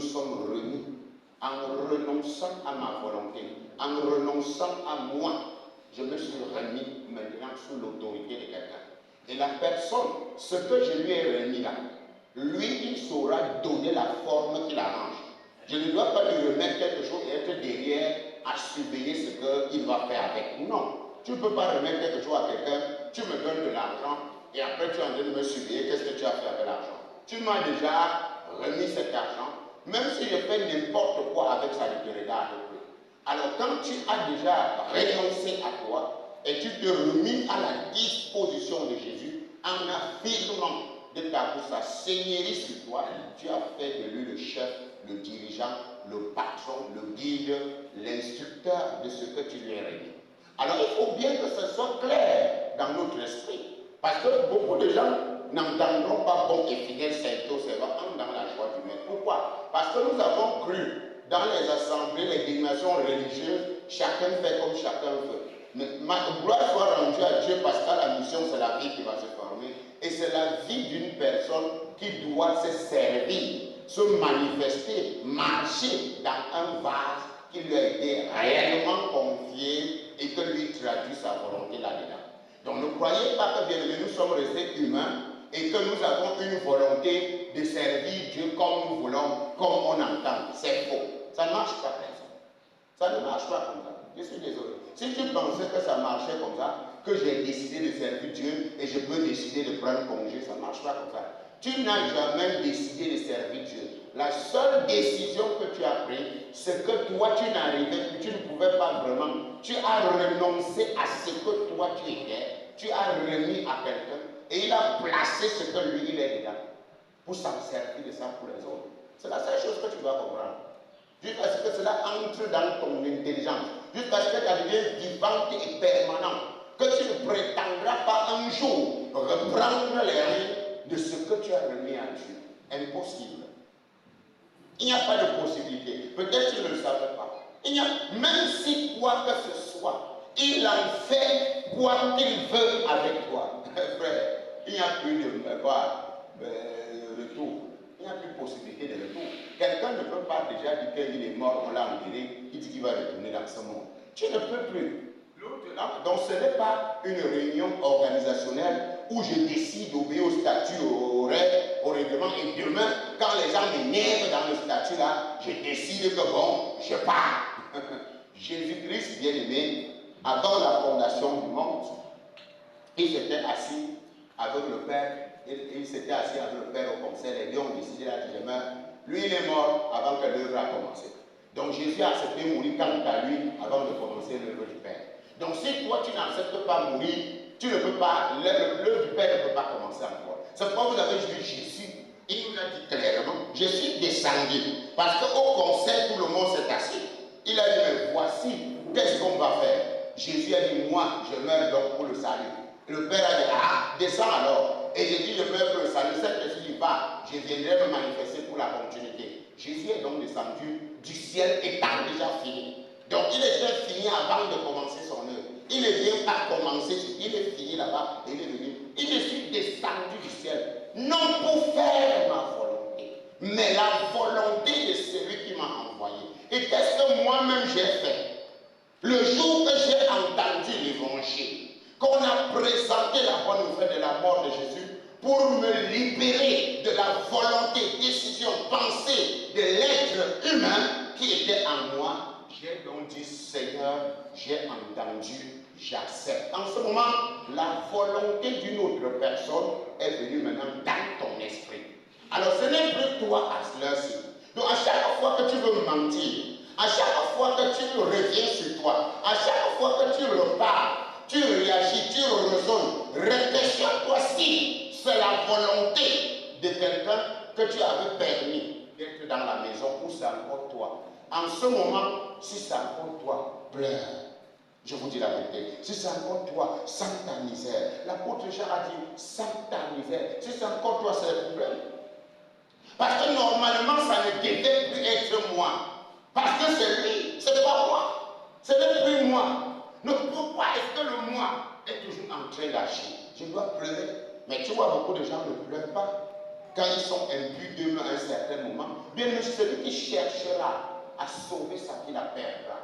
sommes remis, en renonçant à ma volonté, en renonçant à moi, je me suis remis maintenant sous l'autorité de quelqu'un. Et la personne, ce que je lui ai remis là, lui, il saura donner la forme qu'il arrange. Je ne dois pas lui remettre quelque chose et être derrière à surveiller ce qu'il va faire avec. Non, tu ne peux pas remettre quelque chose à quelqu'un, tu me donnes de l'argent et après tu es en train de me surveiller, qu'est-ce que tu as fait avec l'argent? Tu m'as déjà remis cet argent, même si je fais n'importe quoi avec ça, je te regarde plus. Alors quand tu as déjà renoncé à toi et tu te remis à la disposition de Jésus en affirmant de ta bouche sa seigneurie sur toi, tu as fait de lui le chef, le dirigeant, le patron, le guide, l'instructeur de ce que tu lui as remis. Alors il faut bien que ce soit clair dans notre esprit. Parce que beaucoup de gens n'entendront pas bon et fidèle serviteur servant dans la joie du maître. Pourquoi? Parce que nous avons cru dans les assemblées, les dénominations religieuses, chacun fait comme chacun veut. Mais ma gloire soit rendue à Dieu parce que la mission, c'est la vie qui va se former. Et c'est la vie d'une personne qui doit se servir, se manifester, marcher dans un vase qui lui a été réellement confié et que lui traduit sa volonté là-dedans. Donc ne croyez pas que bien aimé, nous sommes restés humains et que nous avons une volonté de servir Dieu comme nous voulons, comme on entend. C'est faux. Ça ne marche pas comme ça. Ça ne marche pas comme ça. Je suis désolé. Si tu pensais que ça marchait comme ça, que j'ai décidé de servir Dieu et je peux décider de prendre congé, ça ne marche pas comme ça. Tu n'as jamais décidé de servir Dieu. La seule décision que tu as prise, c'est que toi tu n'arrivais plus, tu ne pouvais pas vraiment. Tu as renoncé à ce que toi tu étais, tu as remis à quelqu'un et il a placé ce que lui il est dedans pour s'en servir de ça pour les autres. C'est la seule chose que tu dois comprendre. Jusqu'à ce que cela entre dans ton intelligence, jusqu'à ce que ça devienne vivante et permanente, que tu ne prétendras pas un jour reprendre les rênes de ce que tu as remis à Dieu. Impossible. Il n'y a pas de possibilité. Peut-être tu ne le savais pas. Même si quoi que ce soit, il en fait quoi qu'il veut avec toi. Frère, il n'y a plus de retour. Il n'y a plus de possibilité de retour. Quelqu'un ne peut pas déjà dire qu'il est mort, on l'a enterré, il dit qu'il va retourner dans ce monde. Tu ne peux plus. Donc ce n'est pas une réunion organisationnelle où je décide d'obéir au statut, aux règles, au règlement, et demain, quand les gens m'énervent dans le statut là, je décide que bon, je pars. Jésus-Christ, bien aimé, avant la fondation du monde, il s'était assis avec le Père, il s'était assis avec le Père au conseil, les deux ont décidé là qu'il demeure. Lui, il est mort avant que l'œuvre a commencé. Donc Jésus a accepté mourir quant à lui avant de commencer l'œuvre du Père. Donc si toi tu n'acceptes pas mourir, tu ne peux pas, l'œuvre du Père ne peut pas commencer encore. C'est pourquoi vous avez vu Jésus, il nous a dit clairement, je suis descendu. Parce qu'au conseil, tout le monde s'est assis. Il a dit, mais voici, qu'est-ce qu'on va faire? Jésus a dit, moi, je meurs donc pour le salut. Et le Père a dit, ah, descends alors. Et j'ai dit, je meurs pour le salut. Cette personne dit, va, je viendrai me manifester pour la continuité. Jésus est donc descendu du ciel étant déjà fini. Donc il était fini avant de commencer son œuvre. Il ne vient pas commencer, il est fini là-bas et il est venu. Il est descendu du ciel, non pour faire ma volonté, mais la volonté de celui qui m'a envoyé. Et qu'est-ce que moi-même j'ai fait? Le jour que j'ai entendu l'évangile, qu'on a présenté la bonne nouvelle de la mort de Jésus, pour me libérer de la volonté, décision, pensée de l'être humain qui était en moi, j'ai donc dit, Seigneur, j'ai entendu, j'accepte. En ce moment, la volonté d'une autre personne est venue maintenant dans ton esprit. Alors ce n'est plus toi à l'heure-ci. Donc à chaque fois que tu veux mentir, à chaque fois que tu reviens sur toi, à chaque fois que tu repars, tu réagis, tu raisonnes, réfléchis-toi si c'est la volonté de quelqu'un que tu avais permis d'être dans la maison ou c'est encore toi. En ce moment, si c'est encore toi, pleure. Je vous dis la vérité. Si c'est encore toi, sens ta misère. L'apôtre Jean a dit, sens ta misère. Si c'est encore toi, c'est le problème. Parce que normalement, ça ne devait plus être moi. Parce que c'est lui, c'est pas moi. Ce n'est plus moi. Donc pourquoi est-ce que le moi est toujours en train d'agir? Je dois pleurer. Mais tu vois, beaucoup de gens ne pleurent pas. quand ils sont imbus d'eux à un certain moment, bien celui qui cherchera à sauver sa vie la perdra.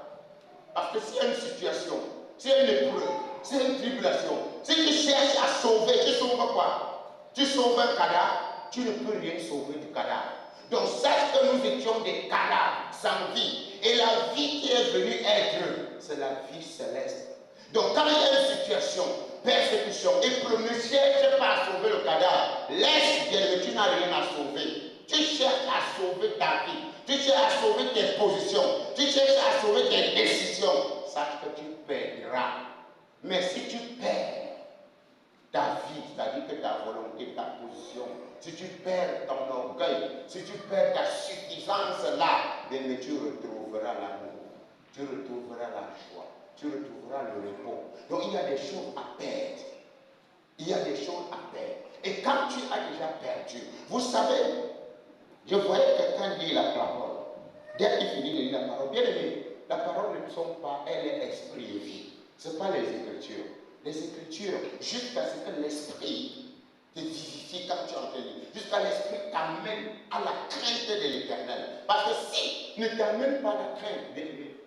Parce que s'il y a une situation, s'il y a une épreuve, s'il y a une tribulation, si tu cherches à sauver, tu sauves quoi? Tu sauves un cadavre, tu ne peux rien sauver du cadavre. Donc sache que nous étions des cadavres sans vie. Et la vie qui est venue être, c'est la vie céleste. Donc quand il y a une situation, persécution, épreuve, ne cherche pas à sauver le cadavre. Laisse bien, tu n'as rien à sauver. Tu cherches à sauver ta vie. Tu cherches à sauver tes positions. Tu cherches à sauver tes décisions. Sache que tu perdras. Mais si tu perds ta vie, c'est-à-dire que ta volonté, ta position, si tu perds ton orgueil, si tu perds ta suffisance là, bien, mais tu retrouveras l'amour, tu retrouveras la joie, tu retrouveras le repos. Donc il y a des choses à perdre. Il y a des choses à perdre. Et quand tu as déjà perdu, vous savez, je voyais quelqu'un dire la parole. Dès qu'il finit de lire la parole, bien aimé, la parole ne sont pas, elle est esprit et vie. Ce n'est pas les Écritures. Les Écritures, jusqu'à ce que l'esprit te vivifie quand tu entends, jusqu'à l'esprit t'amène à la crainte de l'Éternel. Parce que si ne t'amène pas la crainte,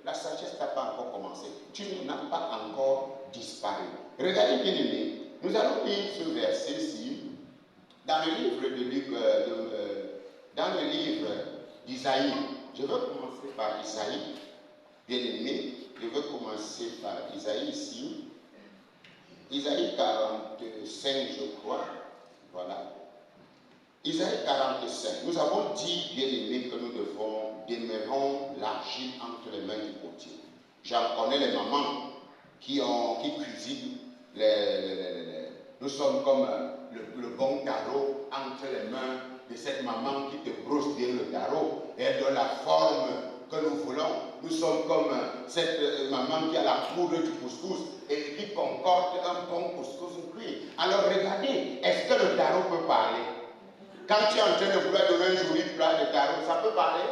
la sagesse n'a pas encore commencé. Tu n'as pas encore disparu. Regardez bien aimé, nous allons lire ce verset-ci dans le livre de Luc, dans le livre d'Isaïe. Je veux commencer par Isaïe, bien aimé. Je veux commencer par Isaïe ici. Isaïe 45, je crois. Voilà. Isaïe 45. Nous avons dit, bien aimé, que nous demeurons l'argile entre les mains du potier. J'en connais les mamans qui cuisinent nous sommes comme le bon tarot entre les mains de cette maman qui te brosse bien le tarot et elle donne la forme que nous voulons. Nous sommes comme cette maman qui a la poudre du couscous et qui concorde un bon couscous cuit. Alors regardez, est-ce que le tarot peut parler? Quand tu es en train de vouloir donner un joli plat de tarot, ça peut parler?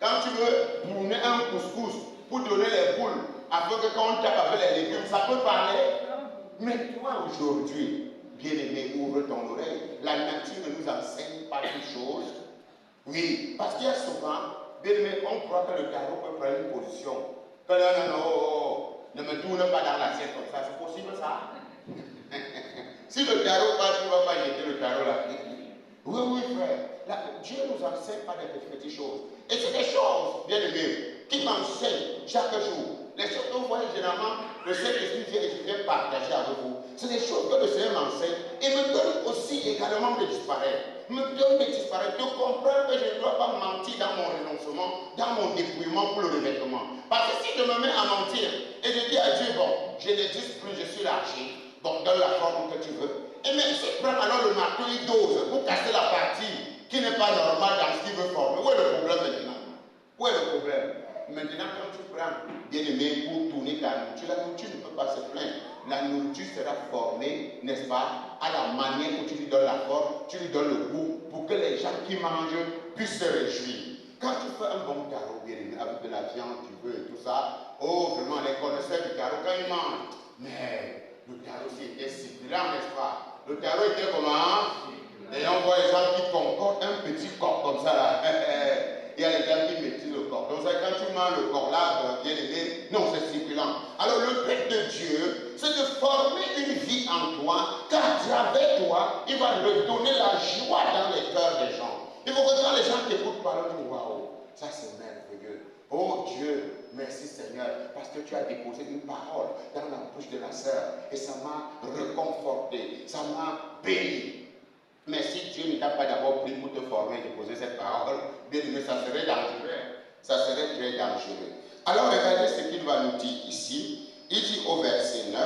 Quand tu veux brûler un couscous pour donner les boules, afin que quand on tape avec les légumes, ça peut parler? Mais toi aujourd'hui, bien-aimé, ouvre ton oreille. La nature ne nous enseigne pas des choses. Oui, parce qu'il y a souvent, bien-aimé, on croit que le tarot peut prendre une position. Que non, ne me tourne pas dans l'assiette comme ça. C'est possible ça? Si le tarot passe, tu ne vas pas jeter le tarot là. Oui, frère. Dieu nous enseigne pas des petites choses. Et c'est des choses, bien-aimé, qui m'enseignent chaque jour. Les choses que vous voyez généralement, le Saint-Esprit vient et je viens partager avec vous. C'est des choses que le Seigneur m'enseigne et me donne aussi également de disparaître. Me donne de disparaître, de comprendre que je ne dois pas mentir dans mon renoncement, dans mon dépouillement pour le revêtement. Parce que si je me mets à mentir et je dis à Dieu, bon, je n'existe plus, je suis l'argile, bon, donne la forme que tu veux. Et même si prend alors le marteau, il dose pour casser la partie qui n'est pas normale dans ce qu'il veut former. Où est le problème maintenant? Où est le problème? Maintenant, quand tu prends, bien aimé, pour tourner ta nourriture ne peut pas se plaindre. La nourriture sera formée, n'est-ce pas, à la manière que tu lui donnes la forme, tu lui donnes le goût, pour que les gens qui mangent puissent se réjouir. Quand tu fais un bon tarot, bien aimé, avec de la viande, du beurre et tout ça, oh, vraiment, les connaisseurs du tarot, quand ils mangent, mais le tarot, c'était succulent, n'est-ce pas? Le tarot était comment? Et on voit les gens qui concordent un petit corps comme ça, là. Il y a les gens qui maîtrisent le corps. Donc, quand tu manges le corps là, bien aimé, non, c'est circulant. Alors, le but de Dieu, c'est de former une vie en toi, qu'à travers toi, il va redonner la joie dans les cœurs des gens. Il faut que quand les gens t'écoutent parler, tu dis, waouh, ça c'est merveilleux. Oh Dieu, merci Seigneur, parce que tu as déposé une parole dans la bouche de la sœur et ça m'a réconforté, ça m'a béni. Mais si Dieu ne t'a pas d'abord pris pour te former et déposer cette parole, bien aimé, ça serait dangereux. Ça serait très dangereux. Alors regardez ce qu'il va nous dire ici. Il dit au verset 9,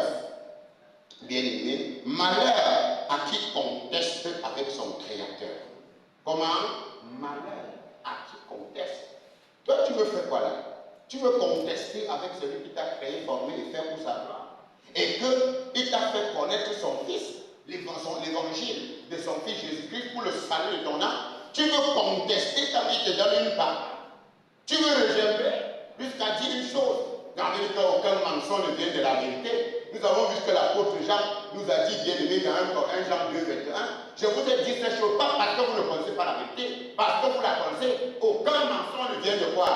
bien aimé, malheur à qui conteste avec son Créateur. Comment? Malheur à qui conteste. Toi, tu veux faire quoi là? Tu veux contester avec celui qui t'a créé, formé et fait pour sa gloire. Et qu'il t'a fait connaître son Fils, l'évangile de son Fils Jésus-Christ pour le salut de ton âme. Tu veux contester quand il te donne une part. Tu veux rejeter jusqu'à dire une chose. Dans le cas, aucun mensonge ne vient de la vérité. nous avons vu ce que l'apôtre Jean nous a dit, bien aimé, dans 1 Jean 2, 21. Je vous ai dit ces choses, pas parce que vous ne connaissez pas la vérité, parce que vous la connaissez. Aucun mensonge ne vient de quoi?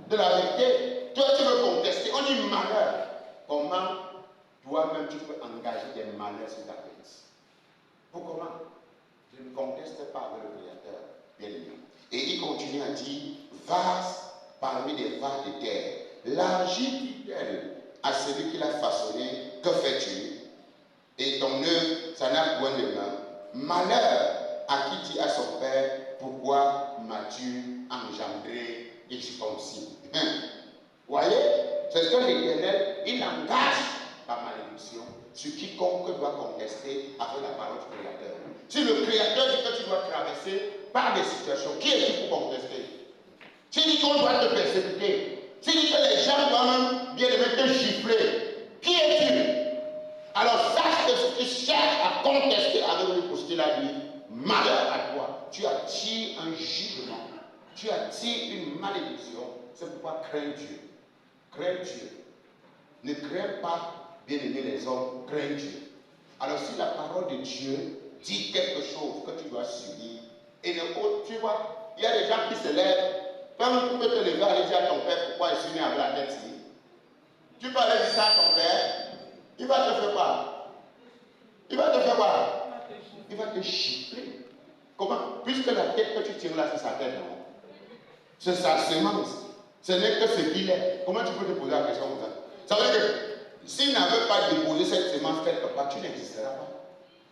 De la vérité. Toi, tu veux contester, on dit malheur. Comment toi-même tu peux engager des malheurs sur ta tête? Pour comment? Je ne conteste pas avec le Créateur, bien aimé. Et il continue à dire, vase parmi des vases de terre, l'argile dit-elle à celui qui l'a façonné, que fais-tu? Et ton œuvre, ça n'a point de main. Malheur à qui dit à son père, pourquoi m'as-tu engendré expensif? Voyez, c'est ce que l'Éternel, il engage par malédiction sur quiconque doit contester avec la parole du Créateur. Si le Créateur dit que tu dois traverser par des situations, qui est-tu pour contester? S'il dit qu'on doit te persécuter, s'il dit que les gens doivent même bien te gifler, qui es-tu? Alors sache que ce qui cherche à contester avec lui pour ce qu'il a dit, malheur à toi. Tu attires un jugement, tu attires une malédiction. C'est pourquoi crains Dieu. Crains Dieu. Ne crains pas, bien aimer les hommes, crains Dieu. Alors si la parole de Dieu dit quelque chose que tu dois subir, et tu vois, il y a des gens qui se lèvent, comme tu peux te lever et aller dire à ton père pourquoi il suis né avec la tête ici. Tu peux aller dire ça à ton père, il va te faire quoi? Il va te faire quoi? Il va te gifler. Comment? Puisque la tête que tu tires là, c'est sa tête, non? C'est sa semence. Ce n'est que ce qu'il est. Comment tu peux te poser la question comme ça? Ça veut dire que s'il n'avait pas déposé cette semence quelque part, tu n'existeras pas.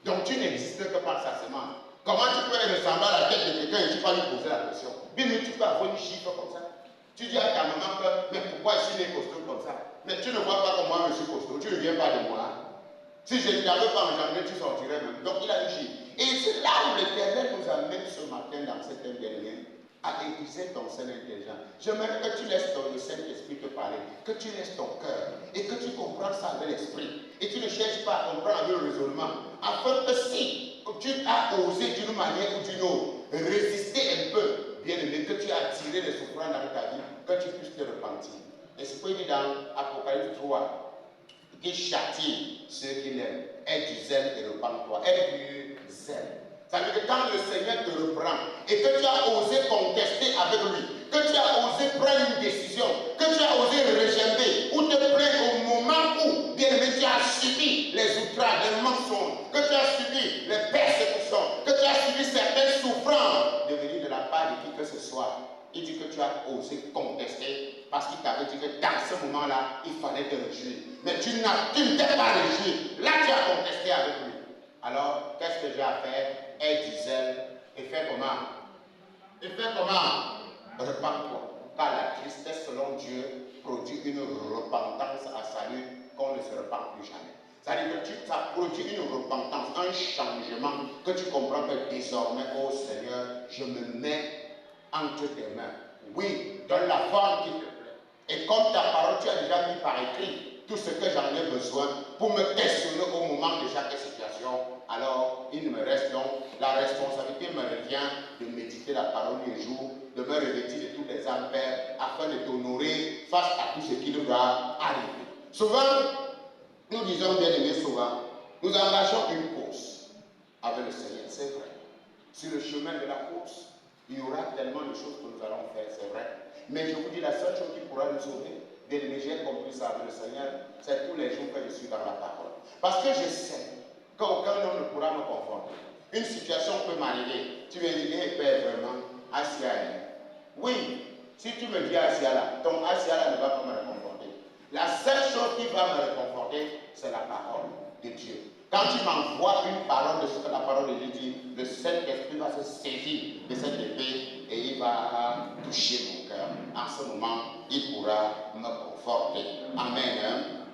Donc tu n'existes que par sa semence. Comment tu peux ressembler à la tête de quelqu'un et tu vas lui poser la question? Bien, mais tu peux avoir une chiffre comme ça. Tu dis à ta maman que, mais pourquoi je suis né costaud comme ça? Mais tu ne vois pas que moi je suis costaud, tu ne viens pas de moi. Si je ne t'avais pas engendré, tu sortirais même. Donc il a une chiffre. Et c'est là où l'Éternel nous amène ce matin dans cette dernière à aiguiser ton sein intelligent. J'aimerais que tu laisses le Saint-Esprit te parler, que tu laisses ton cœur et que tu comprennes ça avec l'esprit. Et tu ne cherches pas à comprendre avec le raisonnement. Afin que si tu as osé d'une manière ou d'une autre résister un peu, bien aimé, que tu as attiré les souffrances dans ta vie, que tu puisses te repentir. Et c'est ce qu'il dit dans Apocalypse 3, qui châtie ceux qui l'aiment. Aie du zèle et repens-toi. Aie du zèle. Ça veut dire que quand le Seigneur te reprend et que tu as osé contester avec lui, que tu as osé prendre une décision, que tu as osé rejeter ou te plaindre au moment où, bien aimé, tu as subi les outrages, les mensonges, que tu as subi les persécutions, que tu as subi certaines souffrances de venir de la part de qui que ce soit. Il dit que tu as osé contester parce qu'il t'avait dit que dans ce moment-là, il fallait te réjouir. Mais tu ne t'es pas réjoui. Là, tu as contesté avec lui. Alors, qu'est-ce que j'ai à faire? Aie du zèle et fais comment? Et fais comment? Repends-toi. Car la tristesse, selon Dieu, produit une repentance à salut qu'on ne se repent plus jamais. C'est-à-dire que ça produit une repentance, un changement, que tu comprends que désormais, oh Seigneur, je me mets entre tes mains. Oui, donne la forme qui te plaît. Et comme ta parole, tu as déjà mis par écrit tout ce que j'en ai besoin pour me questionner au moment de chaque situation, alors il me reste donc la responsabilité me revient de méditer la parole du jour, de me revêtir de tous les âmes pères afin de t'honorer face à tout ce qui nous va arriver. Souvent, nous disons bien aimé, souvent, nous engageons une course avec le Seigneur, c'est vrai. Sur le chemin de la course, il y aura tellement de choses que nous allons faire, c'est vrai. Mais je vous dis, la seule chose qui pourra nous sauver, bien aimé, j'ai compris ça avec le Seigneur, c'est tous les jours que je suis dans la parole. Parce que je sais qu'aucun homme ne pourra me confronter. Une situation peut m'arriver. Tu vas dire, hey, Père, vraiment, Asia. Oui, si tu me dis Asia là, ton Asia là ne va pas me réconforter. La seule chose qui va me réconforter, c'est la parole de Dieu. Quand tu m'envoies une parole de ce que la parole de Dieu dit, le Saint-Esprit va se saisir de cette épée et il va toucher mon cœur. En ce moment, il pourra me conforter. Amen.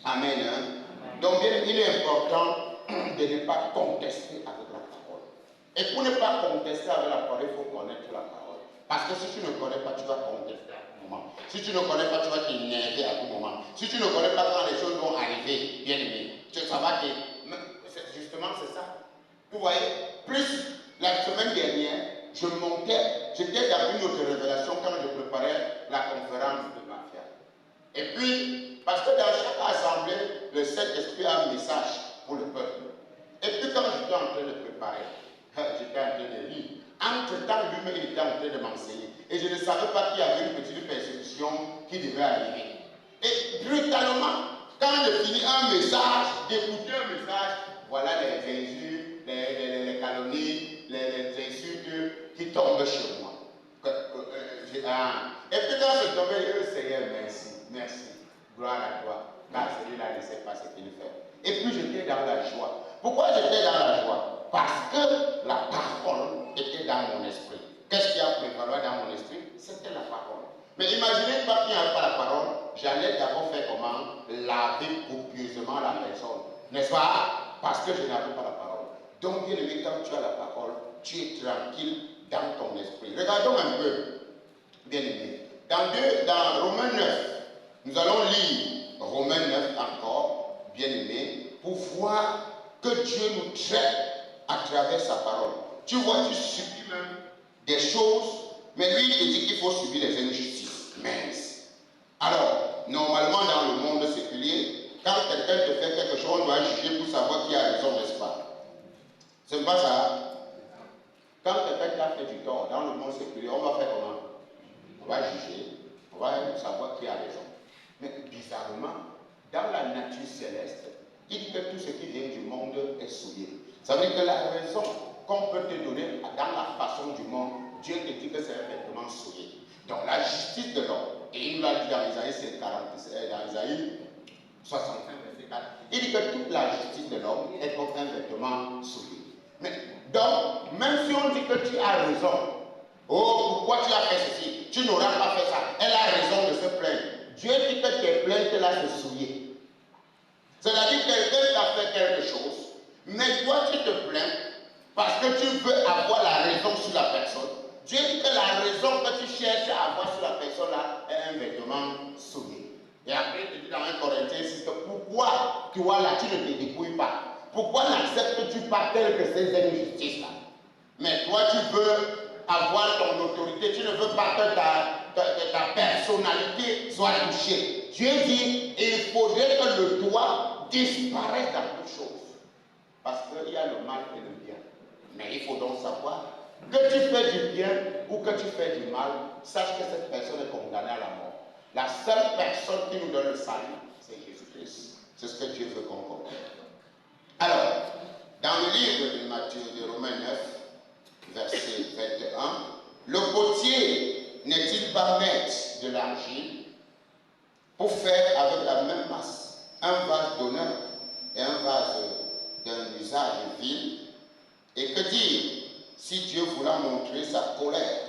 Amen. Donc, il est important de ne pas contester avec la parole. Et pour ne pas contester avec la parole, il faut connaître la parole. Parce que si tu ne connais pas, tu vas contester à tout moment. Si tu ne connais pas, tu vas t'énerver à tout moment. Si tu ne connais pas quand les choses vont arriver, bien aimé, ça va te... Justement, c'est ça. Vous voyez, plus la semaine dernière, j'étais dans une autre révélation quand je préparais la conférence de Mafia. Et puis, parce que dans chaque assemblée, le Saint-Esprit a un message pour le peuple. Et puis quand j'étais en train de préparer, j'étais en train de lire. Entre-temps, lui-même, il était en train de m'enseigner. Et je ne savais pas qu'il y avait une petite persécution qui devait arriver. Et brutalement, quand je finis un message, d'écouter un message, voilà les injures, les calomnies, les insultes qui tombent chez moi. Et puis quand je tombais, je disais, Seigneur, merci, merci, gloire à toi, car celui-là ne sait pas ce qu'il fait. Et puis j'étais dans la joie. Pourquoi j'étais dans la joie? Parce que la parole était dans mon esprit. Qu'est-ce qui a prévalu dans mon esprit? C'était la parole. Mais imaginez pas qu'il n'y avait pas la parole, j'allais d'abord faire comment? Laver copieusement la personne. N'est-ce pas? Parce que je n'avais pas la parole. Donc, bien aimé, quand tu as la parole, tu es tranquille dans ton esprit. Regardons un peu, bien aimé. Dans Romains 9, nous allons lire Romains 9 encore, bien aimé, pour voir que Dieu nous traite à travers sa parole. Tu vois, tu subis même des choses, mais lui, il te dit qu'il faut subir les injustices minces. Alors, normalement, dans le monde séculier, quand quelqu'un te fait quelque chose, on doit juger pour savoir qui a raison, n'est-ce pas? C'est pas ça. Quand quelqu'un t'a fait du tort dans le monde séculier, on va faire comment? On va juger, on va savoir qui a raison. Mais bizarrement, dans la nature céleste, il dit que tout ce qui vient du monde est souillé. Ça veut dire que la raison qu'on peut te donner dans la façon du monde, Dieu te dit que c'est un vêtement souillé. Donc la justice de l'homme, et il nous l'a dit dans Isaïe 40, dans Isaïe 65, verset 4, il dit que toute la justice de l'homme est comme un vêtement souillé. Mais donc, même si on dit que tu as raison, oh, pourquoi tu as fait ceci? Tu n'auras pas fait ça. Elle a raison de se plaindre. Dieu dit que tes plaintes là se souillent. C'est-à-dire que quelqu'un t'a fait quelque chose, mais toi tu te plains parce que tu veux avoir la raison sur la personne. Dieu dit que la raison que tu cherches à avoir sur la personne là est un vêtement souillé. Et après, il te dit dans 1 Corinthiens 6 que pourquoi toi là tu ne te dépouilles pas? Pourquoi n'acceptes-tu pas telle que ces injustices là? Mais toi tu veux avoir ton autorité, tu ne veux pas que ta personnalité soit touchée. Dieu dit, il faudrait que le toi disparaisse dans toute chose. Parce qu'il y a le mal et le bien. Mais il faut donc savoir que tu fais du bien ou que tu fais du mal, sache que cette personne est condamnée à la mort. La seule personne qui nous donne le salut, c'est Jésus-Christ. C'est ce que Dieu veut qu'on comprenne. Alors, dans le livre de Matthieu, de Romains 9, verset 21, le potier n'est-il pas maître de l'argile pour faire avec la même masse un vase d'honneur et un vase d'un usage vil? Et que dire si Dieu voulait montrer sa colère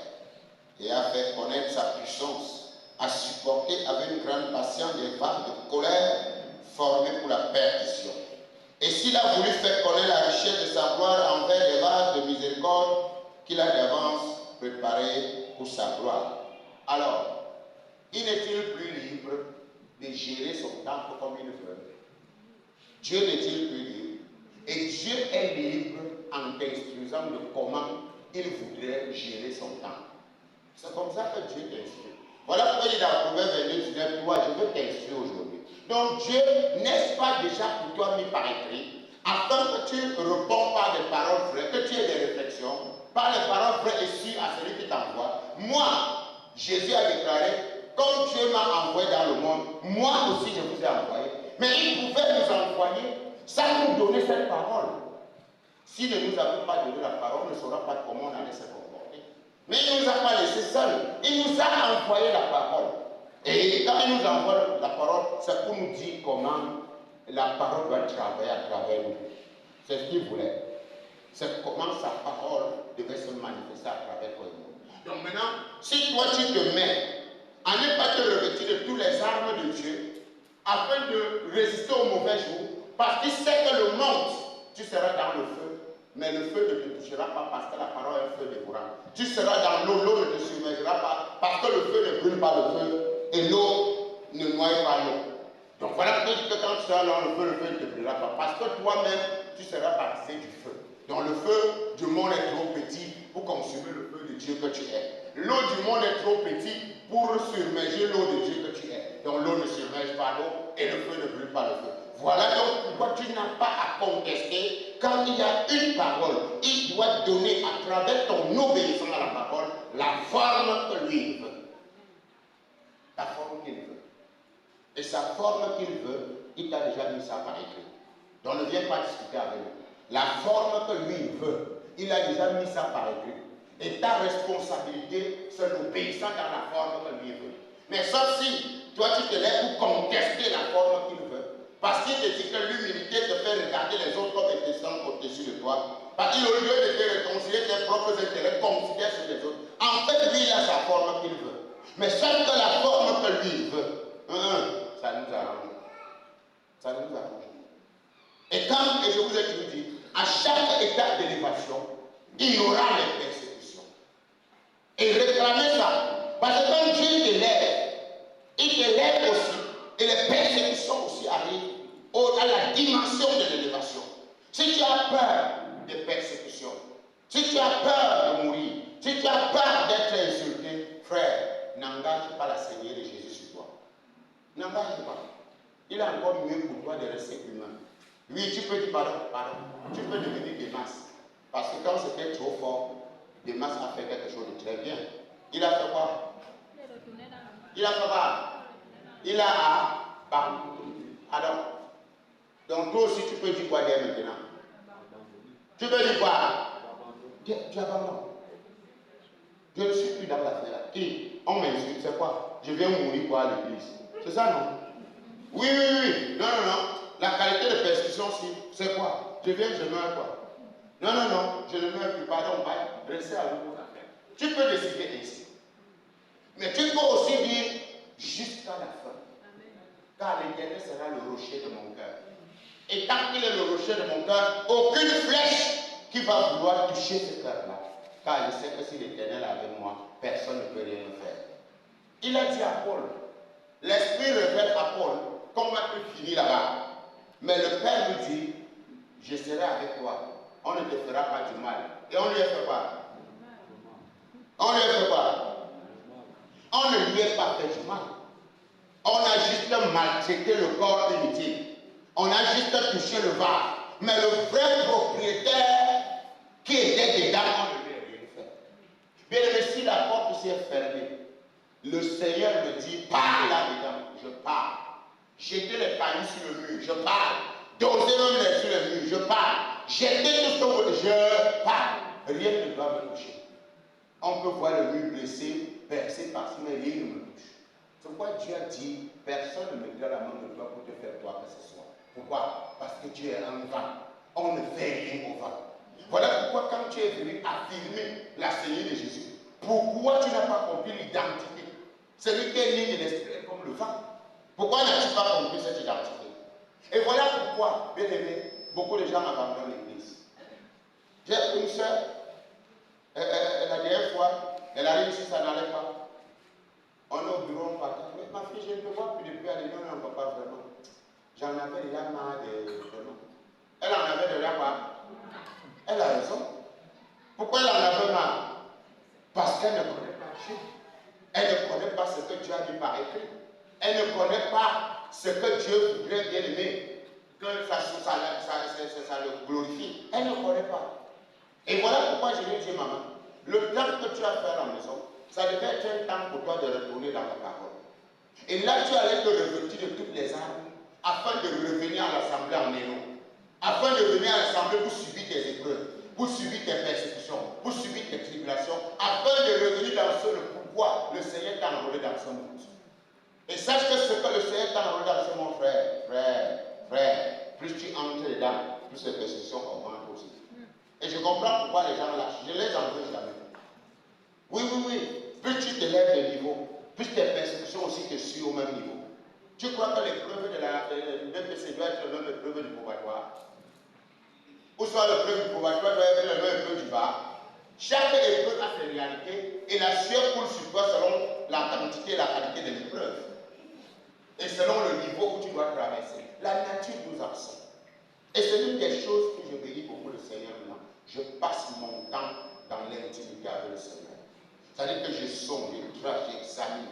et a fait connaître sa puissance, à supporter avec une grande patience des vagues de colère formées pour la perdition? Et s'il a voulu faire connaître la richesse de sa gloire envers les vases de miséricorde qu'il a d'avance préparé pour sa gloire, alors, il n'est-il plus libre de gérer son temple comme il veut? Dieu n'est-il plus libre? Et Dieu est libre en t'instruisant de comment il voudrait gérer son temple. C'est comme ça que Dieu t'instruit. Voilà pourquoi il est dans Proverbe 22, 19, toi, je veux t'instruire aujourd'hui. Donc Dieu, n'est-ce pas déjà pour toi mis par écrit, afin que tu réponds par des paroles vraies, que tu aies des réflexions, par les paroles vraies et sûres à celui qui t'envoie. Moi, Jésus a déclaré, comme Dieu m'a envoyé dans le monde, moi aussi je vous ai envoyé. Mais il pouvait nous envoyer sans nous donner cette parole. S'il ne nous avait pas donné la parole, on ne saura pas comment on allait se comporter. Mais il ne nous a pas laissé seuls. Il nous a envoyé la parole. Et quand il nous envoie la parole, c'est pour nous dire comment la parole doit travailler à travers nous. C'est ce qu'il voulait. C'est comment sa parole devait se manifester à travers toi et nous. Donc maintenant, si toi tu te mets à ne pas te revêtir de toutes les armes de Dieu, afin de résister aux mauvais jours, parce qu'il sait que le monde, tu seras dans le feu, mais le feu ne te touchera pas parce que la parole est un feu dévorant. Tu seras dans l'eau, l'eau ne te submergera pas parce que le feu ne brûle pas le feu et l'eau ne noie pas l'eau. Donc voilà pourquoi je dis que quand tu seras dans le feu ne te brûlera pas parce que toi-même, tu seras baptisé du feu. Donc le feu du monde est trop petit pour consumer le feu de Dieu que tu es. L'eau du monde est trop petite pour submerger l'eau de Dieu que tu es. Donc l'eau ne submerge pas l'eau et le feu ne brûle pas le feu. Voilà donc pourquoi tu n'as pas à contester. Quand il y a une parole, il doit donner à travers ton obéissance à la parole la forme que lui il veut. La forme qu'il veut. Et sa forme qu'il veut, il t'a déjà mis ça par écrit. Donc ne viens pas discuter avec nous. La forme que lui il veut, il a déjà mis ça par écrit. Et ta responsabilité, c'est l'obéissance dans la forme que lui veut. Mais sauf si toi tu te lèves pour contester la forme qu'il veut, parce qu'il te dit que l'humilité te fait regarder les autres comme étant au-dessus de toi. Parce qu'au lieu de te réconcilier tes propres intérêts, considère sur les autres. En fait, lui, il a sa forme qu'il veut. Mais seule que la forme que lui veut, ça nous arrange. Ça nous arrange. Et quand, et je vous ai toujours dit, à chaque étape d'élévation, il y aura les persécutions. Et réclamez ça. Parce que quand Dieu t'élève, il t'élève aussi. Et les persécutions aussi arrivent à la dimension de l'élévation. Si tu as peur des persécutions, si tu as peur de mourir, si tu as peur d'être insulté, frère, n'engage pas la Seigneur de Jésus sur toi. N'engage pas. Il a encore mieux pour toi de rester humain. Oui, tu peux dire pardon. Tu peux devenir Démas. Parce que quand c'était trop fort, Démas a fait quelque chose de très bien. Il a fait quoi? Il a fait quoi? Il a pardon. Donc toi aussi tu peux dire quoi dire maintenant? Tu peux dire quoi? Tu abandonnes. Je ne suis plus dans l'affaire. Et on m'insulte, c'est quoi? Je viens mourir quoi à l'église? C'est ça non? Oui. Non. La qualité de persécution, c'est quoi? Je viens, je meurs quoi? Non, je ne meurs plus. Pardon, restez à vous pour affaire. Tu peux décider ainsi. Mais tu peux aussi dire jusqu'à la fin. Car l'Éternel sera le rocher de mon cœur. Et tant qu'il est le rocher de mon cœur, aucune flèche qui va vouloir toucher ce cœur-là. Car je sais que si l'Éternel est avec moi, personne ne peut rien me faire. Il a dit à Paul, l'Esprit révèle à Paul qu'on va plus finir là-bas. Mais le Père lui dit, je serai avec toi. On ne te fera pas du mal. Et on lui a fait quoi? On lui a fait quoi? On ne lui a pas fait du mal. On a juste maltraité le corps inutile. On a juste touché le vase. Mais le vrai propriétaire qui était dedans, on ne lui a rien fait. Bien aimé, si la porte s'est fermée, le Seigneur me dit, parle là-dedans. Je parle. Jetez les paniers sur le mur. Je parle. Dosez même les sur le mur. Je parle. Jetez tout ce que vous voulez. Je parle. Rien ne doit me toucher. On peut voir le mur blessé, percé par-ci, mais rien ne me touche. C'est pourquoi Dieu a dit, personne ne mettra la main de toi pour te faire toi que ce soit. Pourquoi? Parce que tu es un vent. On ne fait rien au vent. Voilà pourquoi quand tu es venu affirmer la Seigneur de Jésus, pourquoi tu n'as pas compris l'identité? Celui qui est né de l'esprit est comme le vent. Pourquoi n'as-tu pas compris cette identité? Et voilà pourquoi, bien aimé, beaucoup de gens abandonnent l'église. J'ai une soeur, la dernière fois, elle arrive ici, ça n'allait pas. On est au bureau, on partage. Mais ma fille, je ne te vois plus depuis. Elle dit non, on ne va pas vraiment. J'en avais déjà marre de vraiment. Elle en avait déjà marre. Elle a raison. Pourquoi elle en avait marre? Parce qu'elle ne connaît pas Dieu. Elle ne connaît pas ce que Dieu a dit par écrit. Elle ne connaît pas ce que Dieu voudrait bien aimer. Que ça le glorifie. Elle ne connaît pas. Et voilà pourquoi je lui ai dit, maman, le temps que tu as fait à la maison, ça devait être un temps pour toi de retourner dans la parole. Et là, tu allais te revêtir de toutes les armes afin de revenir à l'assemblée en héros. Afin de venir à l'assemblée pour subir tes épreuves, pour subir tes persécutions, pour subir tes tribulations, afin de revenir dans ce pourquoi le Seigneur t'a enrôlé dans ce monde. Et sache que ce que le Seigneur t'a enrôlé dans ce monde, frère, plus tu entres dedans, plus les persécutions augmentent aussi. Et je comprends pourquoi les gens lâchent. Je les en veux jamais. Oui. Plus tu te lèves de niveau, plus tes persécutions aussi te suivent au même niveau. Tu crois que l'épreuve de BPC doit être le même épreuve du probatoire? Ou soit l'épreuve du probatoire doit être le même épreuve du bas? Chaque épreuve a ses réalités et la sueur coule sur toi selon la quantité et la qualité de l'épreuve. Et selon le niveau où tu dois traverser. La nature nous enseigne. Et c'est l'une des choses que je bénis beaucoup le Seigneur maintenant. Je passe mon temps dans l'intimité avec le Seigneur. C'est-à-dire que j'ai sondé, j'ai examiné.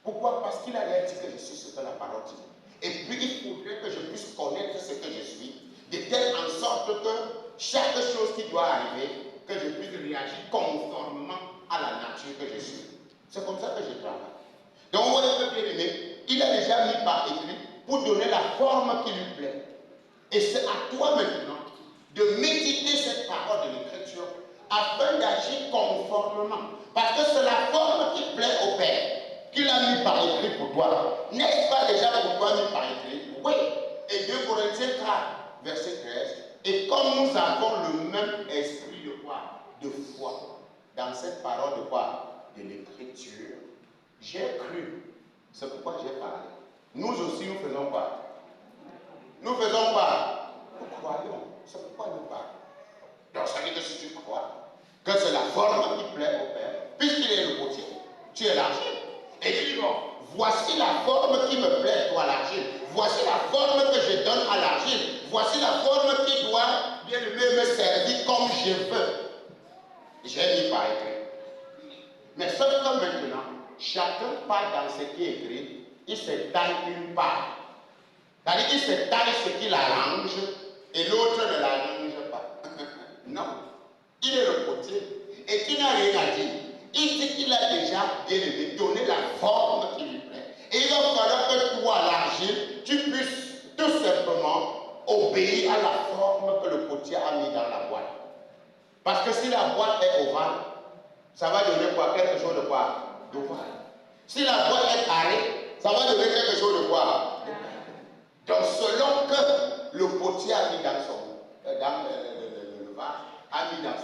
Pourquoi? Parce qu'il a dit que je suis ce que la parole dit. Et puis il faudrait que je puisse connaître ce que je suis, de telle en sorte que chaque chose qui doit arriver, que je puisse réagir conformément à la nature que je suis. C'est comme ça que je travaille. Donc, vous voyez, bien aimé, il a déjà mis par écrit pour donner la forme qui lui plaît. Et c'est à toi maintenant de méditer cette parole de l'Écriture afin d'agir conformément. Parce que c'est la forme qui plaît au Père, qu'il a mis par écrit pour toi. N'est-ce pas déjà pour toi mis par écrit? Oui. Et 2 Corinthiens 4, verset 13. Et comme nous avons le même esprit de quoi? De foi. Dans cette parole de quoi? De l'Écriture. J'ai cru. C'est pourquoi j'ai parlé. Nous aussi, nous faisons quoi? Nous faisons quoi? Nous croyons. C'est pourquoi nous parlons. Donc ça veut dire que si tu crois que c'est la forme qui plaît au Père, puisqu'il est le potier, tu es l'argile. Et il dit bon, voici la forme qui me plaît, toi l'argile. Voici la forme que je donne à l'argile. Voici la forme qui doit bien me servir comme je veux. J'ai mis par écrit. Mais sauf que maintenant, chacun part dans ce qui est écrit, il se taille une part. C'est-à-dire qu'il se taille ce qui l'arrange et l'autre ne l'arrange pas. Non. Il est le potier et qui n'a rien à dire. Il dit qu'il a déjà bien aimé, donné la forme qui lui plaît. Et il va falloir que toi, l'argile, tu puisses tout simplement obéir à la forme que le potier a mis dans la boîte. Parce que si la boîte est ovale, ça va donner quoi? Quelque chose de quoi? D'ovale. Si la boîte est carrée, ça va donner quelque chose de quoi? Donc selon que le potier a mis dans le vase, a mis dans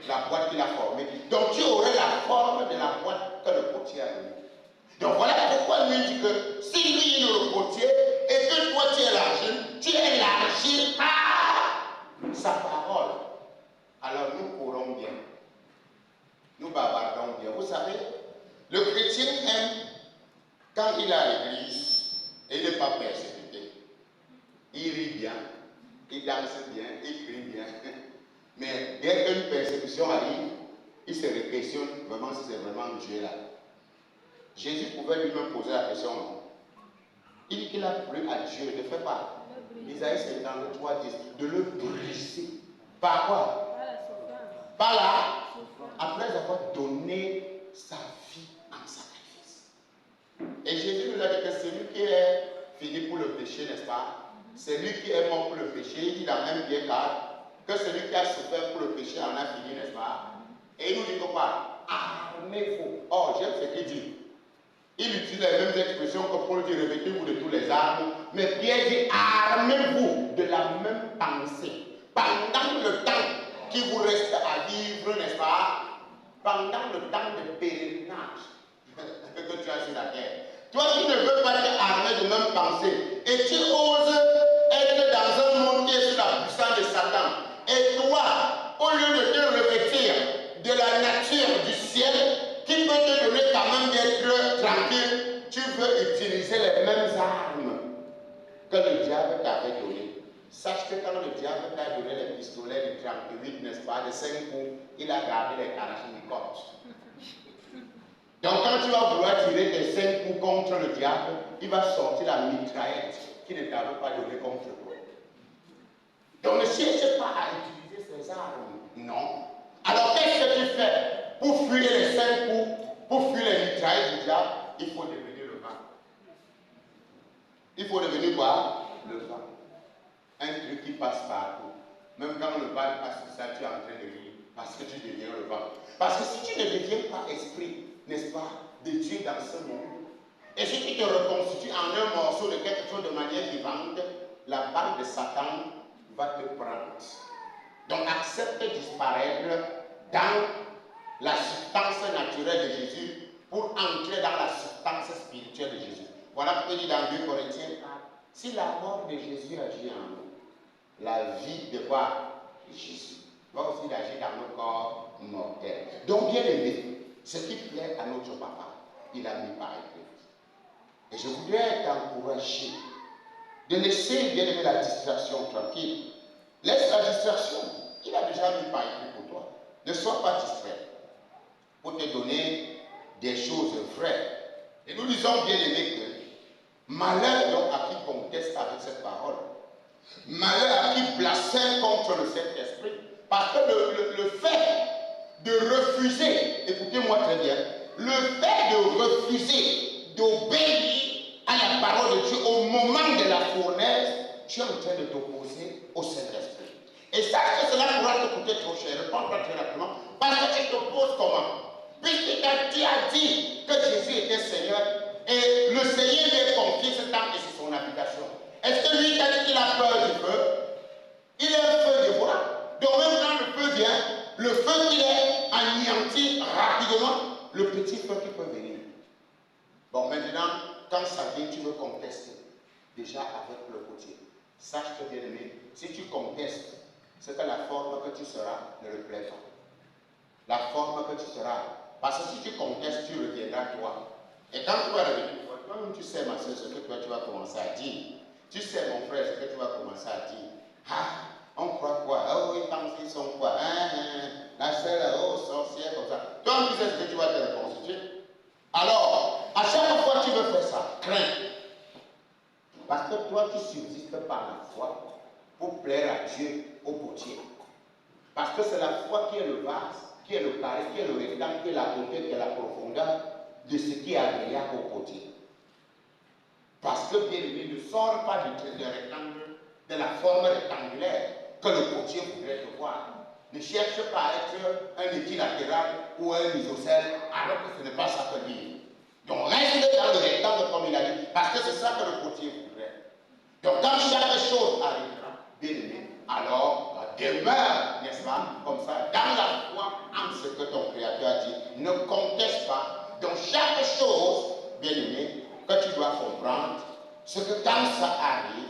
la boîte qu'il a formée. Donc tu aurais la forme de la boîte que le potier a mis. Donc voilà pourquoi lui dit que si lui est le potier et que toi tu es l'argile à sa parole. Alors nous courons bien. Nous bavardons bien. Vous savez, le chrétien aime quand il est à l'église et il n'est pas persécuté. Il rit bien, il danse bien, il crie bien. Mais dès qu'une persécution arrive, il se questionne vraiment si c'est vraiment Dieu là. Jésus pouvait lui-même poser la question. Il dit qu'il a plu à Dieu de faire pas. Isaïe 53 dit de le briser. Par quoi? Par là, après avoir donné sa vie en sacrifice. Et Jésus nous a dit que celui qui est fini pour le péché, n'est-ce pas? Celui qui est mort pour le péché, il dit la même bien que celui qui a souffert pour le péché en a fini, n'est-ce pas? Et il nous dit que quoi? Armez-vous. Or, j'aime ce qu'il dit. Il utilise les mêmes expressions que Paul dit, revêtez-vous de tous les armes. Mais Pierre dit, armez-vous de la même pensée. Pendant le temps qui vous reste à vivre, n'est-ce pas? Pendant le temps de pèlerinage que tu as sur la terre. Toi qui ne veux pas t'armer de même pensée et tu oses être dans un monde qui est sous la puissance de Satan. Et toi, au lieu de te revêtir de la nature du ciel, qui peut te donner quand même d'être tranquille, tu veux utiliser les mêmes armes que le diable t'avait données. Sache que quand le diable t'a donné les pistolets de 38, n'est-ce pas, de 5 coups, il a gardé les kalachnikovs. Donc quand tu vas vouloir tirer tes 5 coups contre le diable, il va sortir la mitraillette qui ne t'avait pas donné contre toi. Donc ne cherche pas à utiliser ces armes. Non. Alors qu'est-ce que tu fais pour fuir les 5 coups, pour fuir les mitraillettes du diable? Il faut devenir le vent. Il faut devenir quoi? Le vent. Un truc qui passe partout. Même quand le bal passe sur ça, tu es en train de rire. Parce que tu deviens le vent. Parce que si tu ne deviens pas esprit, n'est-ce pas, de Dieu dans ce monde, et si tu te reconstitues en un morceau de quelque chose de manière vivante, la balle de Satan va te prendre. Donc accepte de disparaître dans la substance naturelle de Jésus pour entrer dans la substance spirituelle de Jésus. Voilà pourquoi il dit dans 2 Corinthiens 4, si la mort de Jésus agit en nous, la vie de quoi? Jésus va aussi agir dans nos corps mortels. Donc bien aimé, ce qui plaît à notre papa, il a mis par écrit. Et je voudrais t'encourager de laisser bien aimer la distraction tranquille. Laisse la distraction. Il a déjà mis par écrit pour toi. Ne sois pas distrait. pour te donner des choses vraies. Et nous disons bien aimé que malheur donc à qui conteste avec cette parole. Malheur à qui blasphème contre le Saint-Esprit. Parce que le fait de refuser, écoutez-moi très bien, le fait de refuser d'obéir à la parole de Dieu au moment de la fournaise, tu es en train de t'opposer au Saint-Esprit. Et sache que cela pourra te coûter trop cher. Réponds-toi très rapidement. Parce que tu t'opposes comment? Puisque tu as dit que Jésus était Seigneur et le Seigneur lui a confié ce temps et c'est son habitation. Est-ce que lui t'a dit qu'il a peur du feu? Il est un feu de voix. Donc même quand le feu vient, le feu qui est anéanti rapidement, le petit feu qui peut venir. Bon, maintenant, quand ça vient, tu veux contester. Déjà avec le côté. Sache que bien aimé, si tu contestes, c'est que la forme que tu seras ne le plaît pas. La forme que tu seras. Parce que si tu contestes, tu reviendras toi. Et quand tu vas revenir, toi-même tu sais, ma soeur, ce que toi tu vas commencer à dire. Tu sais, mon frère, ce que tu vas commencer à dire. Ah, on croit quoi? Oh, ils pensent qu'ils sont quoi? La sœur, oh, sorcière, comme ça. Toi, tu sais ce que tu vas te reconstituer. Alors, à chaque fois que tu veux faire ça, crains. Parce que toi, tu subsistes par la foi pour plaire à Dieu au potier. Parce que c'est la foi qui est le vase, qui est le carré, qui est le rectangle, qui est la hauteur, qui est la profondeur de ce qui est agréable au potier. Parce que, bien aimé, ne sort pas du rectangle, de la forme rectangulaire que le potier voudrait te voir. Ne cherche pas à être un équilatéral ou un isocèle, alors que ce n'est pas ça que dit. Donc reste dans le rectangle comme il a dit, parce que c'est ça que le potier voudrait. Donc quand chaque chose arrivera, bien aimé, alors demeure, n'est-ce pas, comme ça, dans la foi en ce que ton Créateur a dit. Ne conteste pas. Dans chaque chose, bien aimé, que tu dois comprendre, c'est que quand ça arrive,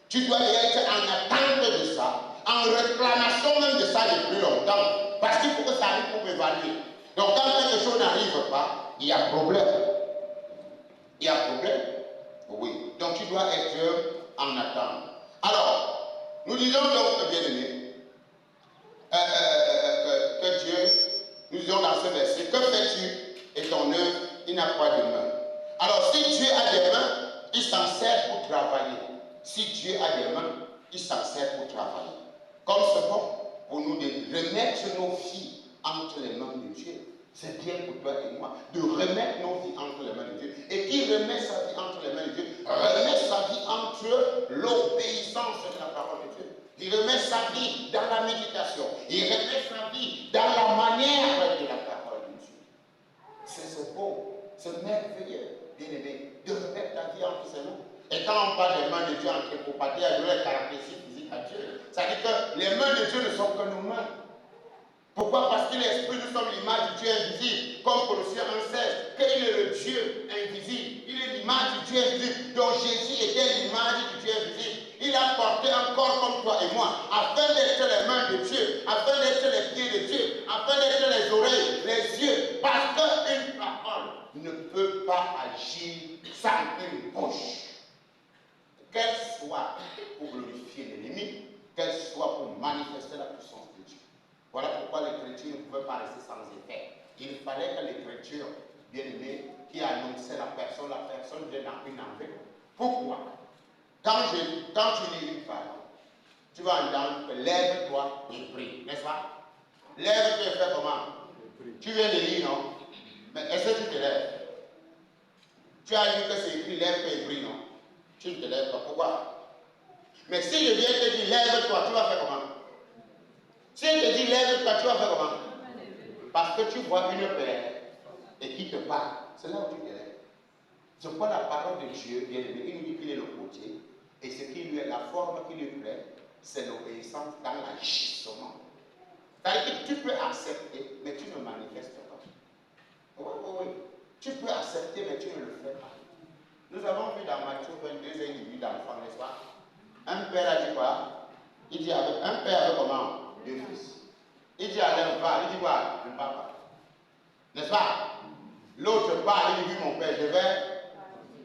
tu dois être en attente de ça, en réclamation même de ça depuis longtemps, parce qu'il faut que ça arrive pour m'évaluer. Donc quand quelque chose n'arrive pas, il y a problème. Il y a problème. Oui. Donc tu dois être en attente. Alors, nous disons donc, bien aimé, que Dieu, nous disons dans ce verset, que fais-tu et ton œuvre, il n'a pas de main. Alors, si Dieu a des mains, il s'en sert pour travailler. Si Dieu a des mains, il s'en sert pour travailler. Comme c'est bon pour nous de remettre nos vies entre les mains de Dieu. C'est bien pour toi et moi de remettre nos vies entre les mains de Dieu. Et qui remet sa vie entre les mains de Dieu, remet sa vie entre l'obéissance de la parole de Dieu. Il remet sa vie dans la méditation. Il remet sa vie dans la manière de la parole de Dieu. C'est beau, c'est merveilleux, bien aimé, de remettre ta vie entre ses mains. Et quand on parle des mains de Dieu en anthropopathie, elle doit les caractéristiques physiques à Dieu. Ça dit que les mains de Dieu ne sont que nos mains. Pourquoi? Parce que l'Esprit, nous sommes l'image du Dieu invisible, comme Colossiens 1,16, qu'il est le Dieu invisible. Il est l'image du Dieu invisible. Donc Jésus était l'image du Dieu invisible. Il a porté un corps comme toi et moi, afin d'être les mains de Dieu, afin d'être les pieds de Dieu, afin d'être les oreilles, les yeux. Parce qu'une parole ne peut pas agir sans une bouche. Qu'elle soit pour glorifier l'ennemi, qu'elle soit pour manifester la puissance de Dieu. Voilà pourquoi l'écriture ne pouvait pas rester sans effet. Il fallait que l'écriture, bien aimée, qui annonçait la personne vienne dans une enveloppe. Pourquoi? Quand tu lis une parole, tu vas entendre que lève-toi et prie, n'est-ce pas? Lève-toi et fais comment? Tu viens de lire, non? Mais est-ce que tu te lèves? Tu as lu que c'est écrit lève-toi et prie, non? Tu ne te lèves pas. Pourquoi? Mais si je viens te dire lève-toi, tu vas faire comment? Si elle te dit lève-toi, tu vas faire comment? Parce que tu vois une paix et qui te parle. C'est là où tu te lèves. C'est quoi la parole de Dieu, bien aimé, il nous dit qu'il est le potier. Et ce qui lui est la forme qui lui plaît, c'est l'obéissance dans l'agissement. C'est-à-dire que tu peux accepter, mais tu ne manifestes pas. Oui. Tu peux accepter, mais tu ne le fais pas. Nous avons vu dans Matthieu 22 individus d'enfants, n'est-ce pas? Un père a dit quoi? Il dit un père avait comment? 2 fils. Il dit à l'un, va, il dit quoi? Je ne pars pas. N'est-ce pas? L'autre part, il dit, oui, mon père, je vais.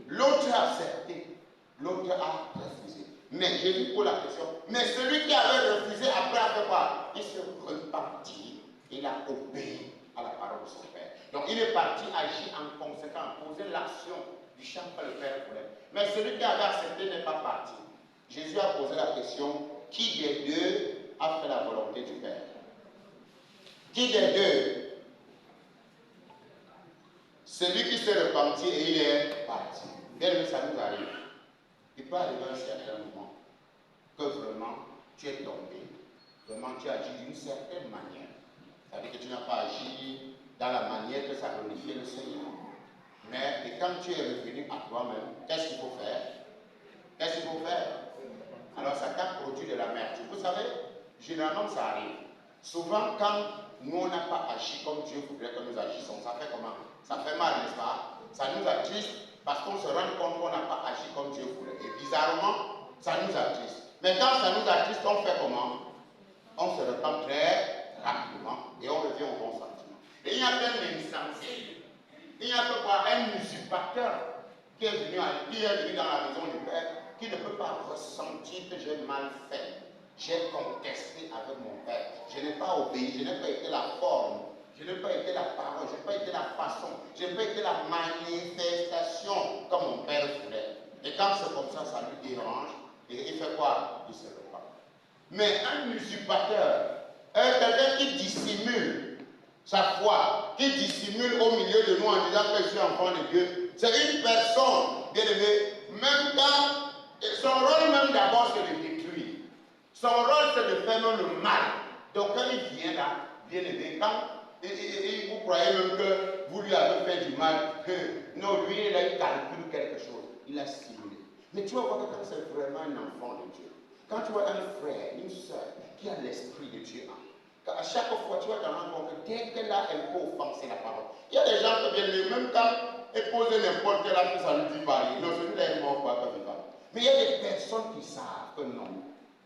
L'autre a accepté, l'autre a refusé. Mais Jésus pose la question. Mais celui qui avait refusé, après a fait quoi? Il se repentit, il a obéi. à la parole de son Père. Donc il est parti agir en conséquence, poser l'action du chant que le Père voulait. Mais celui qui avait accepté n'est pas parti. Jésus a posé la question, qui des deux a fait la volonté du Père? Qui des deux? Celui qui s'est repenti et il est parti. Bien aimé, ça nous arrive. Il peut arriver à un certain moment que vraiment tu es tombé, vraiment tu as agi d'une certaine manière. C'est-à-dire que tu n'as pas agi dans la manière que ça glorifiait le Seigneur. Mais et quand tu es revenu à toi-même, qu'est-ce qu'il faut faire? Qu'est-ce qu'il faut faire? Alors ça t'a produit de l'amertume. Vous savez, généralement ça arrive. Souvent quand nous on n'a pas agi comme Dieu voudrait que nous agissions, ça fait comment? Ça fait mal, n'est-ce pas? Ça nous attriste parce qu'on se rend compte qu'on n'a pas agi comme Dieu voulait. Et bizarrement, ça nous attriste. Mais quand ça nous attriste, on fait comment? On se repent très rapidement et on revient au bon sentiment. Et il y a plein d'insensibles. Il y a peu quoi un usurpateur qui est venu dans la maison du Père, qui ne peut pas ressentir que j'ai mal fait. J'ai contesté avec mon Père. Je n'ai pas obéi, je n'ai pas été la forme, je n'ai pas été la parole, je n'ai pas été la façon, je n'ai pas été la manifestation comme mon Père voulait. Et quand c'est comme ça lui dérange. Et il fait quoi? Il se repent. Mais un usurpateur, quelqu'un qui dissimule sa foi, qui dissimule au milieu de nous en disant que je suis enfant de Dieu, c'est une personne, bien aimée, même quand son rôle même d'abord c'est de détruire. Son rôle c'est de faire même le mal. Donc quand il vient là, bien aimé, quand et vous croyez même que vous lui avez fait du mal, que non, lui là il calcule quelque chose, il a simulé. Mais tu vas voir que quand c'est vraiment un enfant de Dieu, quand tu vois un frère, une soeur qui a l'esprit de Dieu, à chaque fois tu vas te rendre compte que dès que là elle peut offenser la parole. Il y a des gens qui viennent, même quand elle pose n'importe quel acte, ça lui dit pareil. Non, celui-là est mort, quoi, comme il va. Mais il y a des personnes qui savent que non,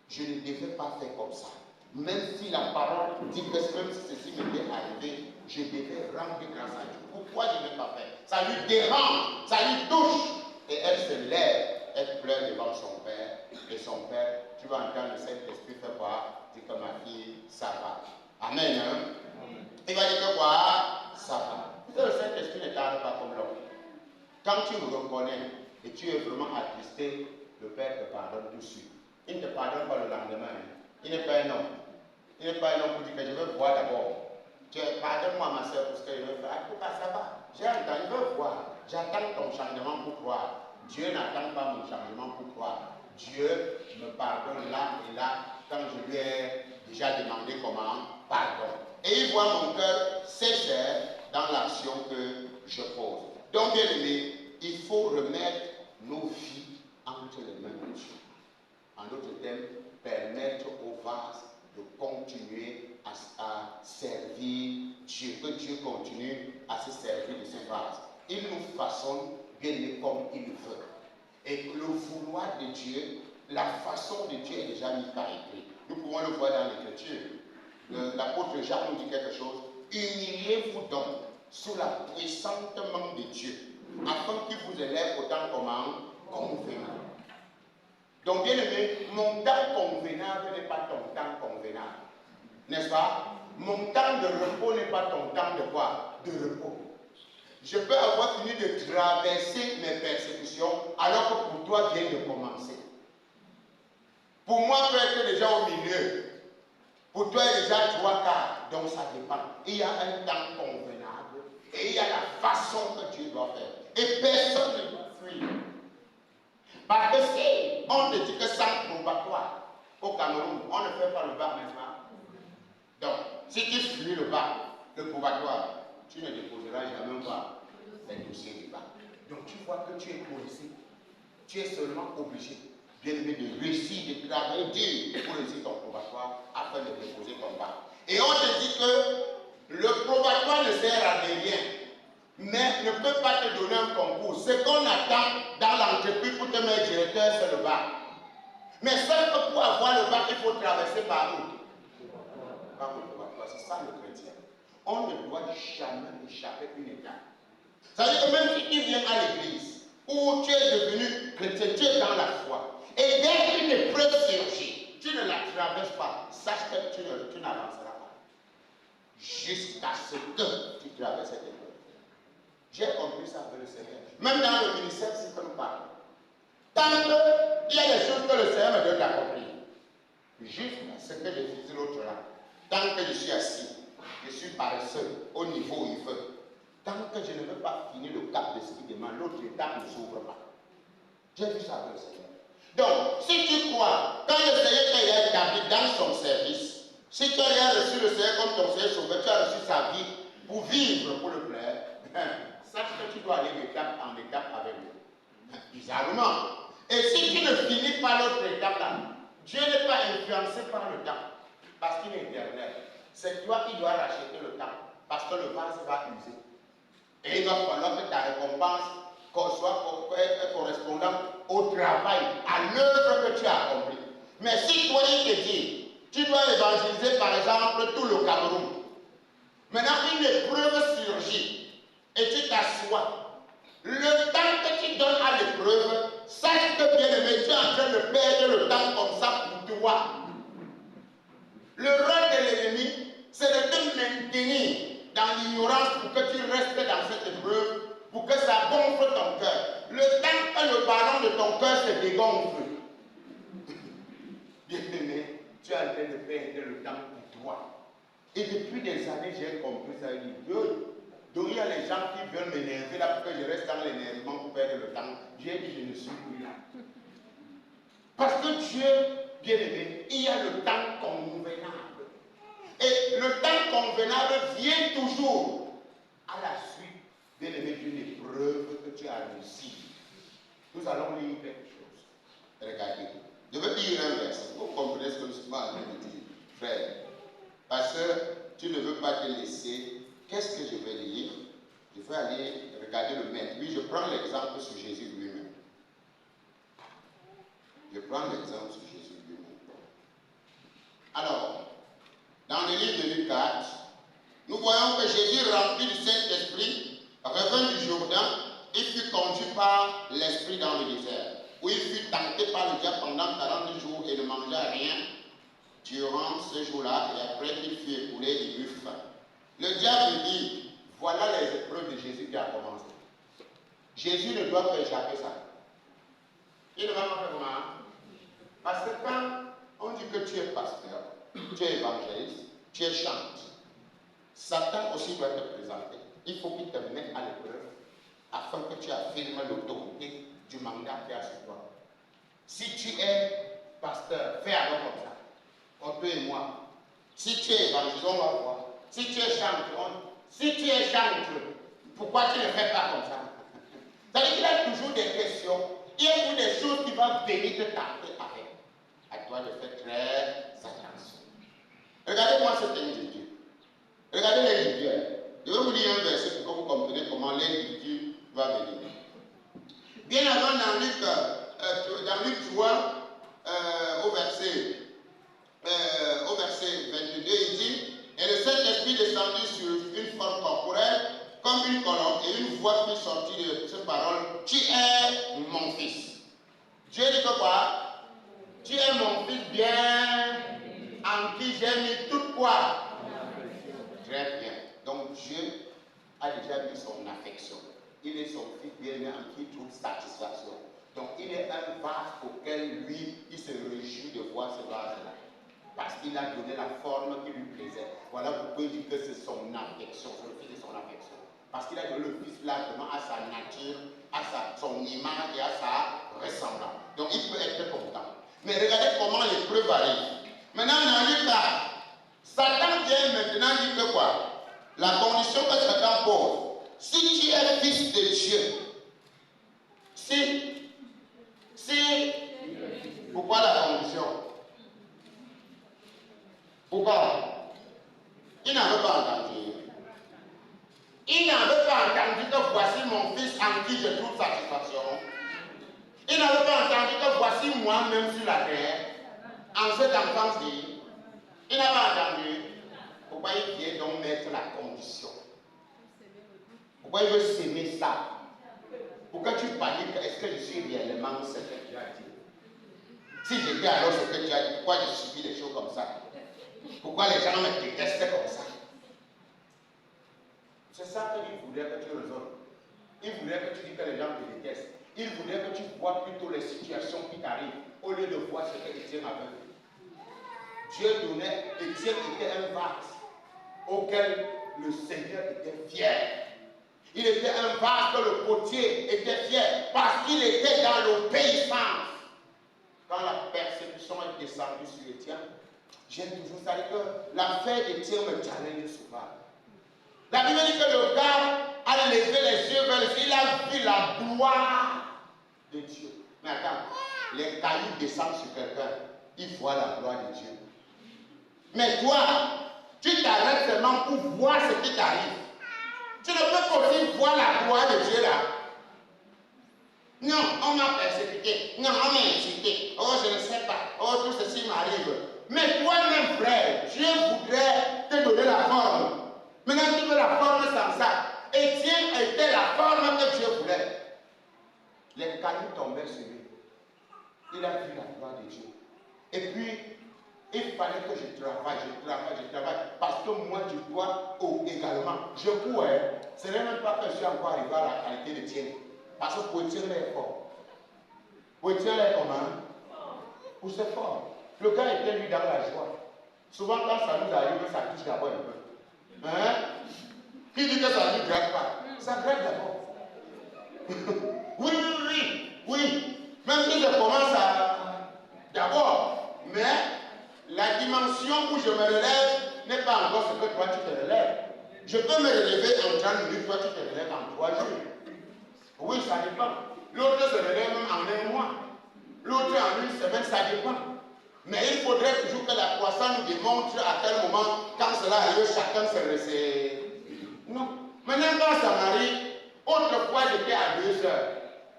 je ne devais pas faire comme ça. Même si la parole dit que même si ceci m'était arrivé, je devais rendre grâce à Dieu. Pourquoi je ne l'ai pas fait? Ça lui dérange, ça lui touche. Et elle se lève, elle pleure devant son père. Et son père, tu vas entendre le Saint-Esprit faire quoi? Dit que ma fille, ça va. Amen. Hein? Il va dire que quoi? Ça va. Le Saint-Esprit ne tarde pas comme l'homme. Quand tu me reconnais et tu es vraiment attristé, le Père te pardonne tout de suite. Il ne te pardonne pas le lendemain. Il n'est pas un homme. Il n'est pas un homme pour dire que je veux voir d'abord. Pardonne-moi ma soeur pour ce que je veux faire. Pourquoi ça va? J'ai entendu, je veux voir. J'attends ton changement pour croire. Dieu n'attend pas mon changement pour croire. Dieu me pardonne là et là quand je lui ai déjà demandé comment pardon. Et il voit mon cœur sincère dans l'action que je pose. Donc bien aimé, il faut remettre nos vies entre les mains de Dieu. En d'autres termes, permettre au vase de continuer à servir Dieu, que Dieu continue à se servir de ce vase. Il nous façonne bien comme il veut. Et le vouloir de Dieu, la façon de Dieu est déjà mise par écrit. Nous pouvons le voir dans l'Écriture. L'apôtre Jacques nous dit quelque chose. Humiliez-vous donc sous la puissante main de Dieu, afin qu'il vous élève au temps convenable. Donc, bien aimé, mon temps convenable n'est pas ton temps convenable. N'est-ce pas? Mon temps de repos n'est pas ton temps de quoi? De repos. Je peux avoir fini de traverser mes persécutions alors que pour toi vient de commencer. Pour moi, peut être déjà au milieu. Pour toi, il y a déjà 3 quarts. Donc ça dépend. Il y a un temps convenable et il y a la façon que Dieu doit faire. Et personne ne doit fuir. Parce que si on te dit que sans probatoire au Cameroun, on ne fait pas le bac, n'est-ce pas? Donc, si tu fuis le bac, le probatoire, tu ne déposeras jamais pas les dossiers du bac. Donc tu vois que tu es policier. Tu es seulement obligé, bien aimé, de réussir, de travailler dur pour réussir ton probatoire afin de déposer ton bac. Et on te dit que le probatoire ne sert à rien, mais ne peut pas te donner un concours. Ce qu'on attend dans l'entreprise pour te mettre directeur, c'est le bac. Mais seul que pour avoir le bac, il faut traverser par où? Par le probatoire. C'est ça le chrétien. On ne doit jamais échapper une étape. Ça veut dire que même si tu viens à l'église, où tu es devenu chrétien, tu es dans la foi, et dès qu'une épreuve surgit, tu ne la traverses pas, sache que tu n'avanceras pas. jusqu'à ce que tu traverses cette épreuve. J'ai compris ça avec le Seigneur. Même dans le ministère, si que nous parlons. Tant qu'il y a des choses que le Seigneur me donne d'accomplir, jusqu'à ce que je fixe l'autre là, tant que je suis assis, je suis paresseux au niveau où il veut. Tant que je ne veux pas finir le cap de ce qu'il demande, l'autre étape ne s'ouvre pas. J'ai vu ça avec le Seigneur. Donc, si tu crois, quand le Seigneur t'a établi dans son service, si tu as reçu le Seigneur comme ton Seigneur sauveur, tu as reçu sa vie pour vivre pour le plaire, sache que tu dois aller d'étape en étape avec lui. Bizarrement. Et si tu ne finis pas l'autre étape là, Dieu n'est pas influencé par le temps, parce qu'il est éternel. C'est toi qui dois racheter le temps, parce que le vase va user. Et il va falloir que ta récompense soit correspondante au travail, à l'œuvre que tu as accomplie. Mais si toi, il te dit, tu dois évangéliser par exemple tout le Cameroun. Maintenant, une épreuve surgit et tu t'assois. Le temps que tu donnes à l'épreuve, sache que bien aimé, tu es en train de perdre le temps comme ça pour toi. Le rôle de l'ennemi, c'est de te maintenir dans l'ignorance pour que tu restes dans cette épreuve, pour que ça gonfle ton cœur. Le temps que le ballon de ton cœur se dégonfle, bien aimé, tu es en train de perdre le temps pour toi. Et depuis des années, j'ai compris ça. Il dit, donc il y a les gens qui veulent m'énerver là pour que je reste dans l'énervement pour perdre le temps. Dieu dit, je ne suis plus là. Parce que Dieu, bien aimé, il y a le temps convenable. Et le temps convenable vient toujours à la suite, bien aimé, d'une épreuve que tu as réussi. Nous allons lire quelque chose. Regardez. Je veux dire un verset. Vous comprenez ce que je suis en train de dire, frère. Parce que tu ne veux pas te laisser. Qu'est-ce que je vais lire? Je vais aller regarder le maître. Oui, je prends l'exemple sur Jésus lui-même. Je prends l'exemple sur Jésus lui-même. Alors, dans le livre de Luc 4, nous voyons que Jésus, rempli du Saint-Esprit, revint du Jourdain et fut conduit par l'Esprit dans le désert, où il fut tenté par le diable pendant 40 jours et ne mangea rien durant ce jour-là, et après qu'il fut écoulé, il eut faim. Le diable dit, voilà les épreuves de Jésus qui a commencé. Jésus ne doit pas échapper ça. Il ne va pas faire comment? Parce que quand on dit que tu es pasteur, tu es évangéliste, tu es chante, Satan aussi doit te présenter. Il faut qu'il te mette à l'épreuve afin que tu affirmes l'autorité du mandat qui est sur toi. Si tu es pasteur, fais alors comme ça. Entre et moi. Si tu es évangéliste, on va voir. Si tu es chantre, pourquoi tu ne fais pas comme ça? C'est-à-dire qu'il a toujours des questions. Il y a toujours des choses qui vont venir te taper avec. À toi de faire très attention. Regardez-moi ce thème de Dieu. Regardez l'individuel. Je vais vous lire un verset pour que vous compreniez comment l'individu va venir. Bien avant, dans Luc 3, au verset 22, il dit, et le Saint-Esprit descendit sur une forme corporelle, comme une colombe, et une voix fit sortir de ces paroles, tu es mon fils. Dieu dit que quoi? Tu es mon fils bien, en qui j'ai mis toute quoi? Très bien. Donc Dieu a déjà mis son affection. Il est son fils bien-aimé en qui il trouve satisfaction. Donc il est un vase auquel lui, il se réjouit de voir ce vase-là. Parce qu'il a donné la forme qui lui plaisait. Voilà pourquoi il dit que c'est son affection, c'est le fils de son affection. Parce qu'il a donné le fils largement à sa nature, à son image et à sa ressemblance. Donc il peut être content. Mais regardez comment l'épreuve arrive. Maintenant, dans le cas, Satan vient maintenant dire que quoi? La condition que Satan pose, si tu es fils de Dieu, pourquoi la condition? Pourquoi? Il n'en veut pas entendu. Il n'en veut pas entendu que voici mon fils en qui je trouve satisfaction. Il n'en veut pas entendu que voici moi-même sur la terre, en cette enfance-ci. Il n'a pas entendu. Pourquoi il vient donc mettre la condition? Pourquoi il veut s'aimer ça? Pourquoi tu paniques? Est-ce que je suis réellement ce que tu as dit? Si j'étais alors ce que tu as dit, pourquoi je subis des choses comme ça? Pourquoi les gens me détestent comme ça? C'est ça qu'il voudrait que tu résolves. Il voudrait que tu dises que les gens te détestent. Il voudrait que tu vois plutôt les situations qui t'arrivent au lieu de voir ce que Étienne avait vu. Dieu donnait, Étienne était un vase auquel le Seigneur était fier. Il était un vase que le potier était fier parce qu'il était dans l'obéissance. Quand la persécution est descendue sur Étienne, j'aime toujours ça, que l'affaire d'Étienne me challenge souvent. La Bible dit que le gars a levé les yeux vers le ciel, il a vu la gloire de Dieu. Mais attends, les cailloux descendent sur quelqu'un, il voit la gloire de Dieu. Mais toi, tu t'arrêtes seulement pour voir ce qui t'arrive. Tu ne peux pas aussi voir la gloire de Dieu là. Non, on m'a persécuté. Non, on m'a insulté. Oh, je ne sais pas. Oh, tout ceci m'arrive. Mais toi-même, frère, Dieu voudrait te donner la forme. Maintenant, tu veux la forme sans ça. Étienne était la forme que Dieu voulait. Les cailloux tombaient sur lui. Il a vu la gloire de Dieu. Et puis, il fallait que je travaille. Parce que moi, je dois également. Je cours. Ce n'est même pas que je suis encore arrivé à la qualité de tienne. Parce que pour Étienne, il est fort. Pour Étienne, il est comment? Pour c'est fort. Le gars était lui dans la joie. Souvent, quand ça nous arrive, ça touche d'abord un peu. Hein? Qui dit que ça ne gratte pas? Ça gratte d'abord. Oui. Même si je commence à. D'abord. Mais la dimension où je me relève n'est pas encore ce que toi tu te relèves. Je peux me relever en 30 minutes, toi tu te relèves en 3 jours. Oui, ça dépend. L'autre se relève même en 1 mois. L'autre en 1 semaine, ça dépend. Mais il faudrait toujours que la croissance nous démontre à quel moment, quand cela arrive, chacun se resserre. Non. Maintenant, quand ça m'arrive, autrefois j'étais à 2 heures.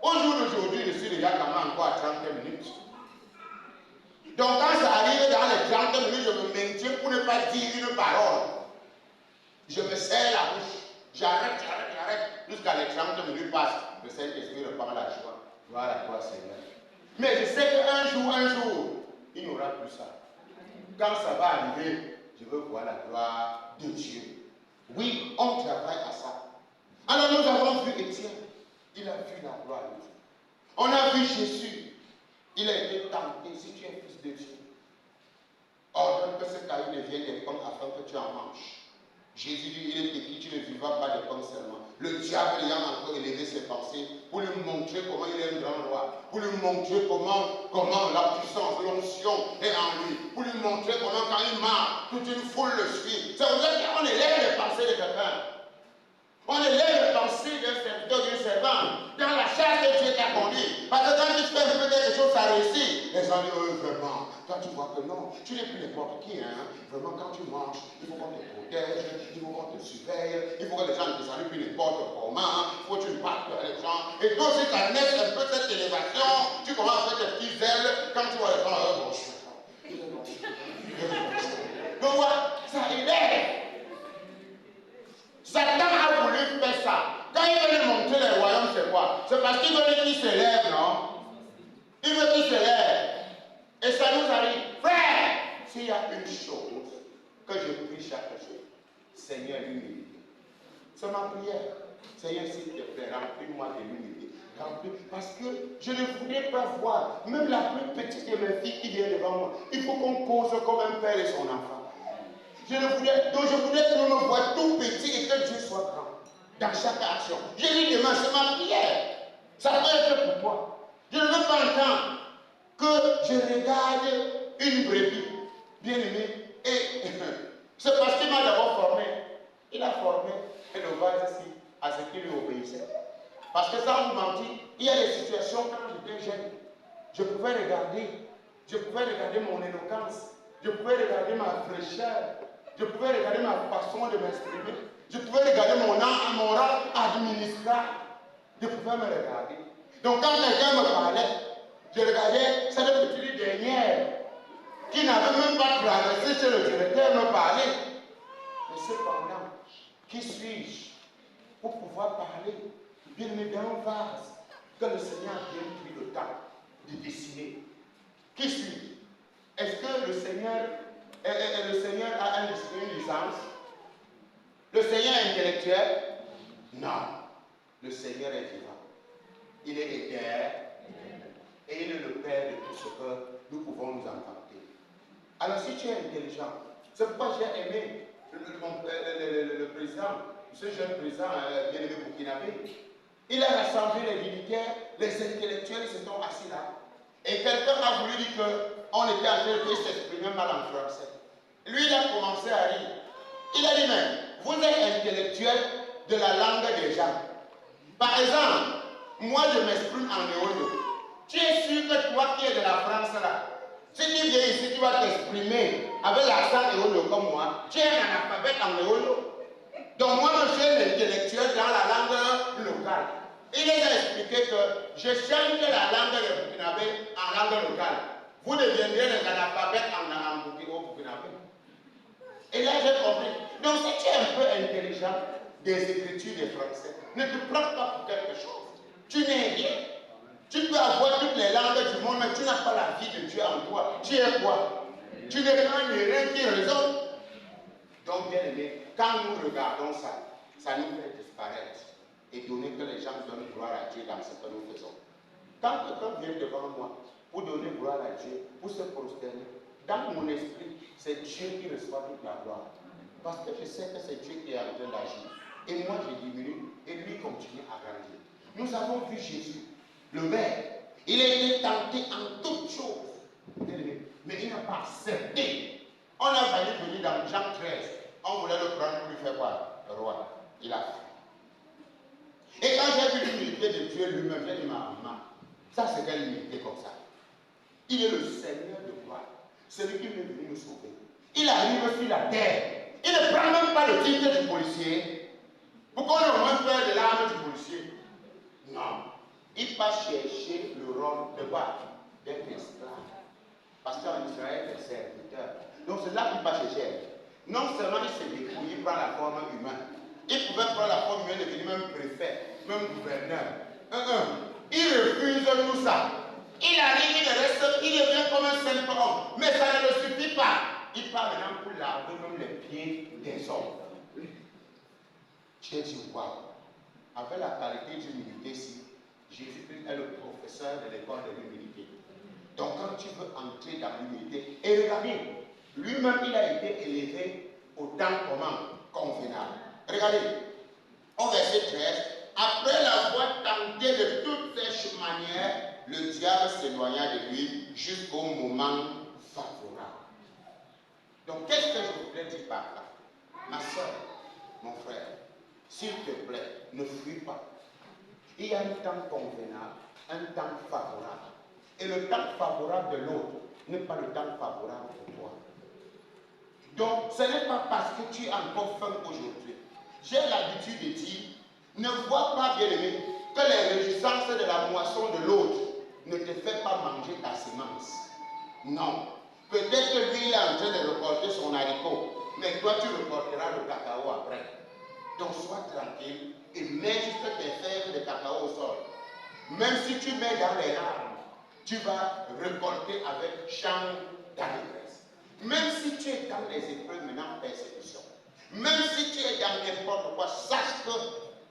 Au jour d'aujourd'hui, je suis déjà quand même encore à 30 minutes. Donc quand ça arrive dans les 30 minutes, je me maintiens pour ne pas dire une parole. Je me serre la bouche. J'arrête, jusqu'à les 30 minutes passent. Le Saint-Esprit reprend la joie. Voilà toi, Seigneur. Mais je sais qu'un jour, il n'y aura plus ça. Quand ça va arriver, je veux voir la gloire de Dieu. Oui, on travaille à ça. Alors nous avons vu Étienne. Il a vu la gloire de Dieu. On a vu Jésus. Il a été tenté. Si tu es fils de Dieu, ordonne que ce caillou devienne des pommes afin que tu en manges. Jésus dit, il est écrit, tu ne vivras pas de pommes seulement. Le diable ayant encore élevé ses pensées pour lui montrer comment il est un grand roi, pour lui montrer comment la puissance, l'onction est en lui, pour lui montrer comment quand il marche, toute une foule le suit. Ça veut dire qu'on élève les pensées de quelqu'un. On élève les pensées d'un serviteur, d'une servante, dans la chasse que Dieu t'a conduit. Parce que quand tu fais un peu quelque chose, ça réussit. Les gens disent, vraiment, quand tu vois que non, tu n'es plus n'importe qui, hein. Vraiment, quand tu manges, il faut qu'on te protège, il faut qu'on te surveille, il faut que les gens ne te saluent plus n'importe comment, il faut que tu parles avec les gens. Et donc, si tu naît un peu cette élévation, tu commences à faire tes petites ailes, quand tu vois les gens, bon, je suis fort. Donc, voilà, ça élève. Satan a voulu faire ça. Quand il veut lui montrer les royaumes, c'est quoi? C'est parce qu'il veut qu'il s'élève, non? Il veut qu'il s'élève. Et ça nous arrive. Frère, s'il y a une chose que je prie chaque jour, Seigneur, l'humilité. C'est ma prière. Seigneur, s'il te plaît, remplis-moi de l'humilité. Parce que je ne voudrais pas voir, même la plus petite de mes filles qui vient devant moi, il faut qu'on cause comme un père et son enfant. Donc je voudrais que nous me voient tout petit et que Dieu soit grand dans chaque action. Je lui demande, c'est ma prière. Ça peut être pour toi. Je ne veux pas entendre que je regarde une brebis bien aimée et c'est parce qu'il m'a d'abord formé. Il a formé l'élevage ici à ce qu'il lui obéissait. Parce que sans vous mentir, il y a des situations quand j'étais jeune, je pouvais regarder mon éloquence, je pouvais regarder ma fraîcheur. Je pouvais regarder ma façon de m'exprimer. Je pouvais regarder mon rang administratif. Je pouvais me regarder. Donc quand quelqu'un me parlait, je regardais cette petite dernière qui n'avait même pas traversé chez le directeur me parler. Mais cependant, qui suis-je pour pouvoir parler bien aimé dans un vase que le Seigneur a bien pris le temps de dessiner? Qui suis-je? Est-ce que le Seigneur a une licence? Le Seigneur est intellectuel? Non. Le Seigneur est vivant. Il est éternel. Et il est le Père de tout ce que nous pouvons nous inventer. Alors si tu es intelligent, c'est pourquoi j'ai aimé le président, ce jeune président bien-aimé burkinabé. Il a rassemblé les militaires, les intellectuels, ils se sont assis là. Et quelqu'un a voulu dire qu'on était en train de s'exprimer mal en français. Lui, il a commencé à rire. Il a dit, mais vous êtes intellectuel de la langue des gens. Par exemple, moi je m'exprime en néolo. Tu es sûr que toi qui es de la France là, si tu viens ici, tu vas t'exprimer avec l'accent néolo comme moi. Tu es un analphabète en néolo. Donc moi, je suis l'intellectuel dans la langue locale. Il les a expliqué que je change la langue des Burkinabés en langue locale. Vous deviendrez les analphabètes en Burkinabé. Et là, j'ai compris. Donc, si tu es un peu intelligent des écritures des Français, ne te prends pas pour quelque chose. Tu n'es rien. Tu peux avoir toutes les langues du monde, mais tu n'as pas la vie de Dieu en toi. Tu es quoi? Tu n'es pas un rien qui raisonne. Donc, bien aimé, quand nous regardons ça, ça nous fait disparaître et donner que les gens donnent gloire à Dieu dans ce que nous faisons. Quand quelqu'un vient devant moi pour donner gloire à Dieu, pour se prosterner, dans mon esprit, c'est Dieu qui reçoit toute la gloire. Parce que je sais que c'est Dieu qui est en train d'agir. Et moi, je diminue et lui continue à grandir. Nous avons vu Jésus, le Maire. Il a été tenté en toutes choses. Mais il n'a pas accepté. On a failli venir dans Jean 13. On voulait le prendre pour lui faire quoi? Le roi. Il a fait. Et quand j'ai vu l'humilité de Dieu lui-même, j'ai dit, maman, ça c'est quelle humilité comme ça? Il est le Seigneur de gloire. Celui qui est venu nous sauver. Il arrive sur la terre. Il ne prend même pas le titre du policier. Pourquoi on a même peur de l'arme du policier? Non. Il passe chercher le rôle de quoi? D'être esclave. Parce qu'en Israël, c'est serviteur. Donc c'est là qu'il passe chercher. Non seulement il se débrouille, il prend la forme humaine. Il pouvait prendre la forme humaine et devenir même préfet, même gouverneur. Il refuse tout ça. Il arrive, il reste, il devient comme un simple homme. Mais ça ne le suffit pas. Il part maintenant pour laver même les pieds des hommes. J'ai dit, waouh. Avec la qualité d'humilité ici, Jésus-Christ est le professeur de l'école de l'humilité. Donc quand tu veux entrer dans l'humilité, et regardez, lui-même il a été élevé au temps convenable. Regardez, au verset 13, après l'avoir tenté de toutes ses manières, le diable s'éloigna de lui jusqu'au moment favorable. Donc qu'est-ce que je voudrais dire par là? Ma soeur, mon frère, s'il te plaît, ne fuis pas. Il y a un temps convenable, un temps favorable. Et le temps favorable de l'autre n'est pas le temps favorable pour toi. Donc, ce n'est pas parce que tu es encore faim aujourd'hui. J'ai l'habitude de dire, ne vois pas, bien aimé, que les réjouissances de la moisson de l'autre ne te fait pas manger ta semence. Non. Peut-être que lui, il est en train de récolter son haricot, mais toi, tu récolteras le cacao après. Donc, sois tranquille et mets juste tes fèves de cacao au sol. Même si tu mets dans les larmes, tu vas récolter avec champ d'allégresse. Même si tu es dans les épreuves maintenant persécution, même si tu es dans n'importe quoi, sache que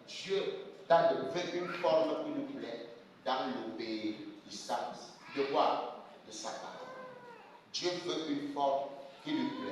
Dieu t'a donné une forme qui nous plaît dans l'obéissance. De quoi? De sa parole. Dieu veut une forme qui lui plaît.